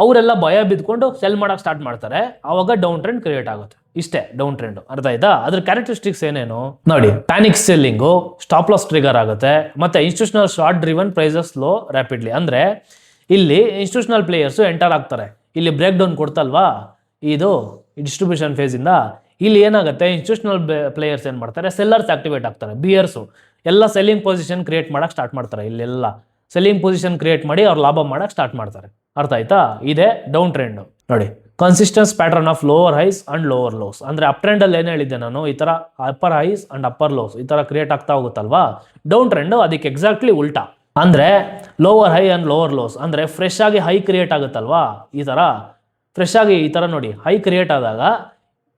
Speaker 1: ಅವರೆಲ್ಲ ಭಯ ಬಿದ್ಕೊಂಡು ಸೆಲ್ ಮಾಡೋಕ್ಕೆ ಸ್ಟಾರ್ಟ್ ಮಾಡ್ತಾರೆ. ಆವಾಗ ಡೌನ್ ಟ್ರೆಂಡ್ ಕ್ರಿಯೇಟ್ ಆಗುತ್ತೆ. ಇಷ್ಟೇ ಡೌನ್ ಟ್ರೆಂಡ್. ಅರ್ಥ ಆಯ್ತಾ? ಅದ್ರ ಕ್ಯಾರೆಕ್ಟರಿಸ್ಟಿಕ್ಸ್ ಏನೇನು ನೋಡಿ, panic selling, stop loss trigger ಆಗುತ್ತೆ, ಮತ್ತೆ institutional short driven prices low rapidly. ಅಂದರೆ ಇಲ್ಲಿ ಇನ್ಸ್ಟಿಟ್ಯೂಷನಲ್ ಪ್ಲೇಯರ್ಸು ಎಂಟರ್ ಆಗ್ತಾರೆ. ಇಲ್ಲಿ ಬ್ರೇಕ್ ಡೌನ್ ಕೊಡ್ತಲ್ವಾ ಇದು ಡಿಸ್ಟ್ರಿಬ್ಯೂಷನ್ ಫೇಸಿಂದ, ಇಲ್ಲಿ ಏನಾಗುತ್ತೆ, ಇನ್ಸ್ಟಿಟ್ಯೂಷನಲ್ ಪ್ಲೇಯರ್ಸ್ ಏನು ಮಾಡ್ತಾರೆ, ಸೆಲ್ಲರ್ಸ್ ಆಕ್ಟಿವೇಟ್ ಆಗ್ತಾರೆ. ಬಿಯರ್ಸು ಎಲ್ಲ ಸೆಲ್ಲಿಂಗ್ ಪೊಸಿಷನ್ ಕ್ರಿಯೇಟ್ ಮಾಡೋಕ್ಕೆ ಸ್ಟಾರ್ಟ್ ಮಾಡ್ತಾರೆ. ಇಲ್ಲೆಲ್ಲ ಸೆಲ್ಲಿಂಗ್ ಪೊಸಿಷನ್ ಕ್ರಿಯೇಟ್ ಮಾಡಿ ಅವ್ರು ಲಾಭ ಮಾಡೋಕ್ಕೆ ಸ್ಟಾರ್ಟ್ ಮಾಡ್ತಾರೆ. ಅರ್ಥ ಆಯ್ತಾ? ಇದೇ ಡೌನ್ ಟ್ರೆಂಡ್. ನೋಡಿ, consistence pattern of lower highs and lower lows. ಅಂದರೆ ಅಪ್ ಟ್ರೆಂಡಲ್ಲಿ ಏನು ಹೇಳಿದ್ದೆ ನಾನು, ಈ ಥರ upper highs and upper lows ಈ ಥರ ಕ್ರಿಯೇಟ್ ಆಗ್ತಾ ಹೋಗುತ್ತಲ್ವಾ. ಡೌನ್ ಟ್ರೆಂಡ್ ಅದಕ್ಕೆ ಎಕ್ಸಾಕ್ಟ್ಲಿ ಉಲ್ಟಾ. ಅಂದರೆ lower high and lower lows ಅಂದರೆ ಫ್ರೆಶ್ ಆಗಿ ಹೈ ಕ್ರಿಯೇಟ್ ಆಗುತ್ತಲ್ವಾ, ಈ ಥರ ಫ್ರೆಶ್ ಆಗಿ ಈ ಥರ ನೋಡಿ, ಹೈ ಕ್ರಿಯೇಟ್ ಆದಾಗ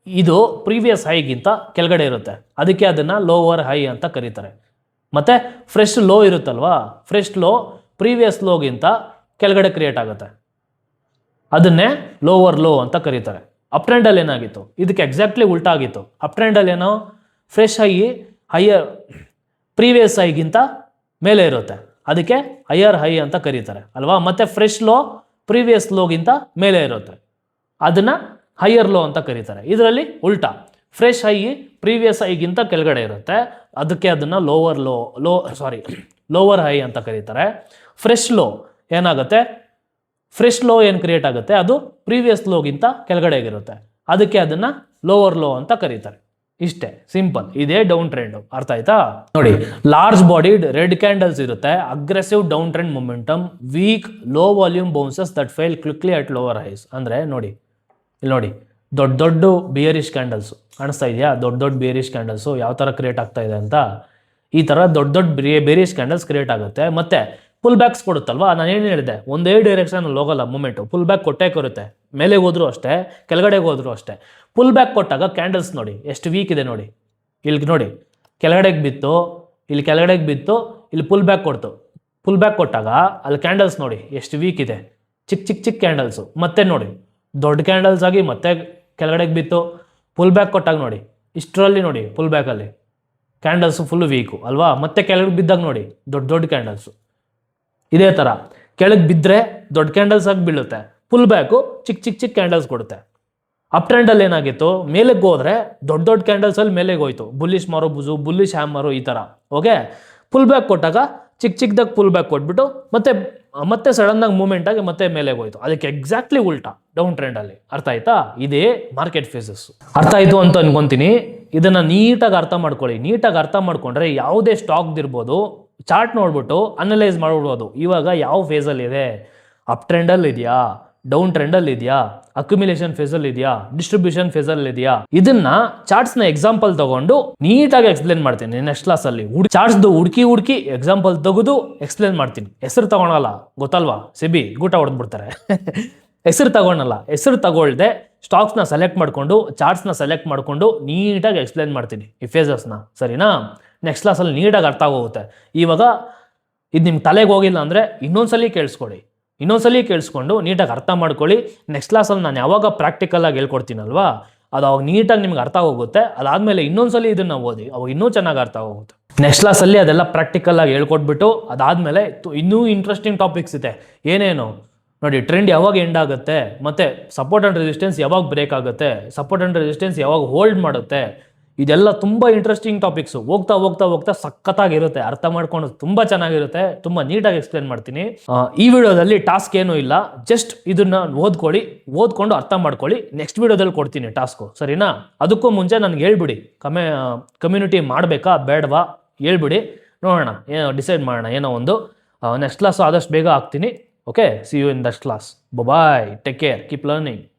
Speaker 1: ಇದು ಪ್ರೀವಿಯಸ್ ಹೈಗಿಂತ ಕೆಳಗಡೆ ಇರುತ್ತೆ, ಅದಕ್ಕೆ ಅದನ್ನು ಲೋವರ್ ಹೈ ಅಂತ ಕರೀತಾರೆ. ಮತ್ತು ಫ್ರೆಶ್ ಲೋ ಇರುತ್ತಲ್ವಾ, ಫ್ರೆಶ್ ಲೋ ಪ್ರೀವಿಯಸ್ ಲೋಗಿಂತ ಕೆಳಗಡೆ ಕ್ರಿಯೇಟ್ ಆಗುತ್ತೆ. ಅದನ್ನೇ ಲೋವರ್ ಲೋ ಅಂತ ಕರೀತಾರೆ. ಅಪ್ ಟ್ರೆಂಡಲ್ಲಿ ಏನಾಗಿತ್ತು, ಇದಕ್ಕೆ ಎಕ್ಸಾಕ್ಟ್ಲಿ ಉಲ್ಟಾ ಆಗಿತ್ತು. ಅಪ್ ಟ್ರೆಂಡಲ್ಲಿ ಏನೋ ಫ್ರೆಶ್ ಹೈಯರ್ ಪ್ರೀವಿಯಸ್ ಹೈಗಿಂತ ಮೇಲೆ ಇರುತ್ತೆ, ಅದಕ್ಕೆ ಹೈಯರ್ ಹೈ ಅಂತ ಕರೀತಾರೆ ಅಲ್ವಾ. ಮತ್ತೆ ಫ್ರೆಶ್ ಲೋ ಪ್ರೀವಿಯಸ್ ಲೋಗಿಂತ ಮೇಲೆ ಇರುತ್ತೆ, ಅದನ್ನ ಹೈಯರ್ ಲೋ ಅಂತ ಕರೀತಾರೆ. ಇದರಲ್ಲಿ ಉಲ್ಟಾ, ಫ್ರೆಶ್ ಹೈ ಪ್ರೀವಿಯಸ್ ಹೈಗಿಂತ ಕೆಳಗಡೆ ಇರುತ್ತೆ, ಅದಕ್ಕೆ ಅದನ್ನ ಲೋವರ್ ಹೈ ಅಂತ ಕರೀತಾರೆ. ಫ್ರೆಶ್ ಲೋ ಏನಾಗುತ್ತೆ, ಫ್ರೆಶ್ ಲೋ ಏನು ಕ್ರಿಯೇಟ್ ಆಗುತ್ತೆ ಅದು ಪ್ರೀವಿಯಸ್ ಲೋಗಿಂತ ಕೆಳಗಡೆಗಿರುತ್ತೆ, ಅದಕ್ಕೆ ಅದನ್ನ ಲೋವರ್ ಲೋ ಅಂತ ಕರೀತಾರೆ. ಇಷ್ಟೇ ಸಿಂಪಲ್, ಇದೇ ಡೌನ್ ಟ್ರೆಂಡ್. ಅರ್ಥ ಆಯ್ತಾ? ನೋಡಿ, ಲಾರ್ಜ್ ಬಾಡಿಡ್ ರೆಡ್ ಕ್ಯಾಂಡಲ್ಸ್ ಇರುತ್ತೆ, aggressive down trend momentum, weak low volume bounces that fail quickly at lower highs. ಅಂದ್ರೆ ನೋಡಿ, ಇಲ್ಲಿ ನೋಡಿ, ದೊಡ್ಡ ದೊಡ್ಡ ಬಿಯರಿಶ್ ಕ್ಯಾಂಡಲ್ಸ್ ಕಾಣಿಸ್ತಾ ಇದೆಯಾ? ದೊಡ್ಡ ದೊಡ್ಡ ಬಿಯರಿಶ್ ಕ್ಯಾಂಡಲ್ಸು ಯಾವ ಥರ ಕ್ರಿಯೇಟ್ ಆಗ್ತಾ ಇದೆ ಅಂತ. ಈ ಥರ ದೊಡ್ಡ ದೊಡ್ಡ ಬೇರಿಯಸ್ ಕ್ಯಾಂಡಲ್ಸ್ ಕ್ರಿಯೇಟ್ ಆಗುತ್ತೆ. ಮತ್ತೆ ಫುಲ್ ಬ್ಯಾಕ್ಸ್ ಕೊಡುತ್ತಲ್ವಾ, ನಾನು ಏನು ಹೇಳಿದೆ, ಒಂದೇ ಡೈರೆಕ್ಷನಲ್ಲಿ ಹೋಗಲ್ಲ ಮೂಮೆಂಟು, ಫುಲ್ ಬ್ಯಾಕ್ ಕೊಟ್ಟೇ ಕೊರುತ್ತೆ. ಮೇಲೆ ಹೋದ್ರೂ ಅಷ್ಟೇ, ಕೆಳಗಡೆಗೆ ಹೋದ್ರೂ ಅಷ್ಟೇ. ಫುಲ್ ಬ್ಯಾಕ್ ಕೊಟ್ಟಾಗ ಕ್ಯಾಂಡಲ್ಸ್ ನೋಡಿ ಎಷ್ಟು ವೀಕ್ ಇದೆ ನೋಡಿ. ಇಲ್ಲಿ ನೋಡಿ, ಕೆಳಗಡೆಗೆ ಬಿತ್ತು, ಇಲ್ಲಿ ಕೆಳಗಡೆಗೆ ಬಿತ್ತು, ಇಲ್ಲಿ ಫುಲ್ ಬ್ಯಾಕ್ ಕೊಡ್ತು. ಫುಲ್ ಬ್ಯಾಕ್ ಕೊಟ್ಟಾಗ ಅಲ್ಲಿ ಕ್ಯಾಂಡಲ್ಸ್ ನೋಡಿ ಎಷ್ಟು ವೀಕ್ ಇದೆ, ಚಿಕ್ಕ ಚಿಕ್ಕ ಚಿಕ್ಕ ಕ್ಯಾಂಡಲ್ಸು. ಮತ್ತೆ ನೋಡಿ, ದೊಡ್ಡ ಕ್ಯಾಂಡಲ್ಸ್ ಆಗಿ ಮತ್ತೆ ಕೆಳಗಡೆಗೆ ಬಿತ್ತು, ಫುಲ್ ಬ್ಯಾಕ್ ಕೊಟ್ಟಾಗ ನೋಡಿ, ಇಷ್ಟರಲ್ಲಿ ನೋಡಿ ಫುಲ್ ಬ್ಯಾಕಲ್ಲಿ ಕ್ಯಾಂಡಲ್ಸು ಫುಲ್ ವೀಕು ಅಲ್ವಾ. ಮತ್ತೆ ಕೆಳಗೆ ಬಿದ್ದಾಗ ನೋಡಿ ದೊಡ್ಡ ದೊಡ್ಡ ಕ್ಯಾಂಡಲ್ಸು. ಇದೇ ಥರ ಕೆಳಗೆ ಬಿದ್ದರೆ ದೊಡ್ಡ ಕ್ಯಾಂಡಲ್ಸ್ ಆಗಿ ಬೀಳುತ್ತೆ, ಫುಲ್ ಬ್ಯಾಕು ಚಿಕ್ಕ ಚಿಕ್ಕ ಚಿಕ್ಕ ಕ್ಯಾಂಡಲ್ಸ್ ಕೊಡುತ್ತೆ. ಅಪ್ ಟ್ರೆಂಡಲ್ಲಿ ಏನಾಗಿತ್ತು, ಮೇಲೆಗೆ ಹೋದ್ರೆ ದೊಡ್ಡ ದೊಡ್ಡ ಕ್ಯಾಂಡಲ್ಸಲ್ಲಿ ಮೇಲೆಗೆ ಹೋಯ್ತು, ಬುಲ್ಲಿಶ್ ಮಾರೋ ಬುಜು, ಬುಲ್ಲಿಶ್ ಹ್ಯಾಮರು ಈ ಥರ. ಓಕೆ, ಫುಲ್ ಬ್ಯಾಕ್ ಕೊಟ್ಟಾಗ ಚಿಕ್ಕ ಚಿಕ್ಕದಾಗಿ ಫುಲ್ ಬ್ಯಾಕ್ ಕೊಟ್ಬಿಟ್ಟು ಮತ್ತೆ ಸಡನ್ನಾಗಿ ಮೂವ್ಮೆಂಟ್ ಆಗಿ ಮತ್ತೆ ಮೇಲೆಗೆ ಹೋಯ್ತು. ಅದಕ್ಕೆ ಎಕ್ಸಾಕ್ಟ್ಲಿ ಉಲ್ಟಾ ಡೌನ್ ಟ್ರೆಂಡಲ್ಲಿ. ಅರ್ಥ ಆಯ್ತಾ? ಇದೇ ಮಾರ್ಕೆಟ್ ಫೇಸಸ್. ಅರ್ಥ ಆಯ್ತು ಅಂತ ಅನ್ಕೊಂತೀನಿ. ಇದನ್ನ ನೀಟಾಗಿ ಅರ್ಥ ಮಾಡ್ಕೊಳ್ಳಿ. ನೀಟಾಗಿ ಅರ್ಥ ಮಾಡ್ಕೊಂಡ್ರೆ ಯಾವುದೇ ಸ್ಟಾಕ್ದಿರ್ಬೋದು, ಚಾರ್ಟ್ ನೋಡ್ಬಿಟ್ಟು ಅನಲೈಸ್ ಮಾಡ್ಬಿಡ್ಬೋದು. ಇವಾಗ ಯಾವ ಫೇಸಲ್ಲಿ ಇದೆ, ಅಪ್ ಟ್ರೆಂಡಲ್ಲಿ ಇದೆಯಾ, ಡೌನ್ ಟ್ರೆಂಡಲ್ಲಿ ಇದೆಯಾ, ಅಕ್ಯುಮಿಲೇಷನ್ ಫೇಸಲ್ಲಿ ಇದೆಯಾ, ಡಿಸ್ಟ್ರಿಬ್ಯೂಷನ್ ಫೇಸಲ್ಲಿ ಇದೆಯಾ. ಇದನ್ನ ಚಾರ್ಟ್ಸ್ನ ಎಕ್ಸಾಂಪಲ್ ತಗೊಂಡು ನೀಟಾಗಿ ಎಕ್ಸ್ಪ್ಲೇನ್ ಮಾಡ್ತೀನಿ ನೆಕ್ಸ್ಟ್ ಕ್ಲಾಸಲ್ಲಿ. ಚಾರ್ಟ್ಸ್ದು ಹುಡುಕಿ ಎಕ್ಸಾಂಪಲ್ ತೆಗೆದು ಎಕ್ಸ್ಪ್ಲೇನ್ ಮಾಡ್ತೀನಿ. ಹೆಸರು ತಗೊಳಲ್ಲ, ಗೊತ್ತಲ್ವಾ, ಸೆಬಿ ಗೂಟ ಹೊಡೆದ್ಬಿಡ್ತಾರೆ. ಹೆಸರು ತಗೊಳಲ್ಲ, ಹೆಸರು ತಗೊಳ್ದೆ ಸ್ಟಾಕ್ಸ್ನ ಸೆಲೆಕ್ಟ್ ಮಾಡಿಕೊಂಡು ಚಾರ್ಟ್ಸ್ನ ಸೆಲೆಕ್ಟ್ ಮಾಡಿಕೊಂಡು ನೀಟಾಗಿ ಎಕ್ಸ್ಪ್ಲೇನ್ ಮಾಡ್ತೀನಿ ಈ ಫೇಸಸ್ನ. ಸರಿನಾ? ನೆಕ್ಸ್ಟ್ ಕ್ಲಾಸಲ್ಲಿ ನೀಟಾಗಿ ಅರ್ಥ ಆಗೋಗುತ್ತೆ. ಇವಾಗ ಇದು ನಿಮ್ಗೆ ತಲೆಗೆ ಹೋಗಿಲ್ಲ ಅಂದರೆ ಇನ್ನೊಂದ್ಸಲಿ ಕೇಳಿಸ್ಕೊಂಡು ನೀಟಾಗಿ ಅರ್ಥ ಮಾಡ್ಕೊಳ್ಳಿ. ನೆಕ್ಸ್ಟ್ ಕ್ಲಾಸಲ್ಲಿ ನಾನು ಯಾವಾಗ ಪ್ರಾಕ್ಟಿಕಲಾಗಿ ಹೇಳ್ಕೊಡ್ತೀನಲ್ವಾ, ಅದು ಅವಾಗ ನೀಟಾಗಿ ನಿಮ್ಗೆ ಅರ್ಥ ಹೋಗುತ್ತೆ. ಅದಾದಮೇಲೆ ಇನ್ನೊಂದ್ಸಲಿ ಇದನ್ನು ಓದಿ, ಅವಾಗ ಇನ್ನೂ ಚೆನ್ನಾಗಿ ಅರ್ಥ ಹೋಗುತ್ತೆ. ನೆಕ್ಸ್ಟ್ ಕ್ಲಾಸಲ್ಲಿ ಅದೆಲ್ಲ ಪ್ರಾಕ್ಟಿಕಲಾಗಿ ಹೇಳ್ಕೊಟ್ಬಿಟ್ಟು ಅದಾದಮೇಲೆ ಇನ್ನೂ ಇಂಟ್ರೆಸ್ಟಿಂಗ್ ಟಾಪಿಕ್ಸ್ ಇದೆ. ಏನೇನು ನೋಡಿ, ಟ್ರೆಂಡ್ ಯಾವಾಗ ಎಂಡ್ ಆಗುತ್ತೆ, ಮತ್ತು ಸಪೋರ್ಟ್ ಆ್ಯಂಡ್ ರೆಸಿಸ್ಟೆನ್ಸ್ ಯಾವಾಗ ಬ್ರೇಕ್ ಆಗುತ್ತೆ, ಸಪೋರ್ಟ್ ಆ್ಯಂಡ್ ರೆಸಿಸ್ಟೆನ್ಸ್ ಯಾವಾಗ ಹೋಲ್ಡ್ ಮಾಡುತ್ತೆ, ಇದೆಲ್ಲ ತುಂಬ ಇಂಟ್ರೆಸ್ಟಿಂಗ್ ಟಾಪಿಕ್ಸು. ಹೋಗ್ತಾ ಸಖತ್ತಾಗಿರುತ್ತೆ. ಅರ್ಥ ಮಾಡ್ಕೊಂಡು ತುಂಬ ಚೆನ್ನಾಗಿರುತ್ತೆ. ತುಂಬ ನೀಟಾಗಿ ಎಕ್ಸ್ಪ್ಲೇನ್ ಮಾಡ್ತೀನಿ. ಈ ವಿಡಿಯೋದಲ್ಲಿ ಟಾಸ್ಕ್ ಏನೂ ಇಲ್ಲ, ಜಸ್ಟ್ ಇದನ್ನ ಓದ್ಕೊಂಡು ಅರ್ಥ ಮಾಡ್ಕೊಳ್ಳಿ. ನೆಕ್ಸ್ಟ್ ವಿಡಿಯೋದಲ್ಲಿ ಕೊಡ್ತೀನಿ ಟಾಸ್ಕು, ಸರಿನಾ? ಅದಕ್ಕೂ ಮುಂಚೆ ನನಗೆ ಹೇಳ್ಬಿಡಿ, ಕಮ್ಯುನಿಟಿ ಮಾಡಬೇಕಾ ಬೇಡವಾ ಹೇಳ್ಬಿಡಿ, ನೋಡೋಣ, ಏನೋ ಡಿಸೈಡ್ ಮಾಡೋಣ ಏನೋ ಒಂದು. ನೆಕ್ಸ್ಟ್ ಕ್ಲಾಸು ಆದಷ್ಟು ಬೇಗ ಆಗ್ತೀನಿ. Okay, see you in that class. Bye, take care, keep learning.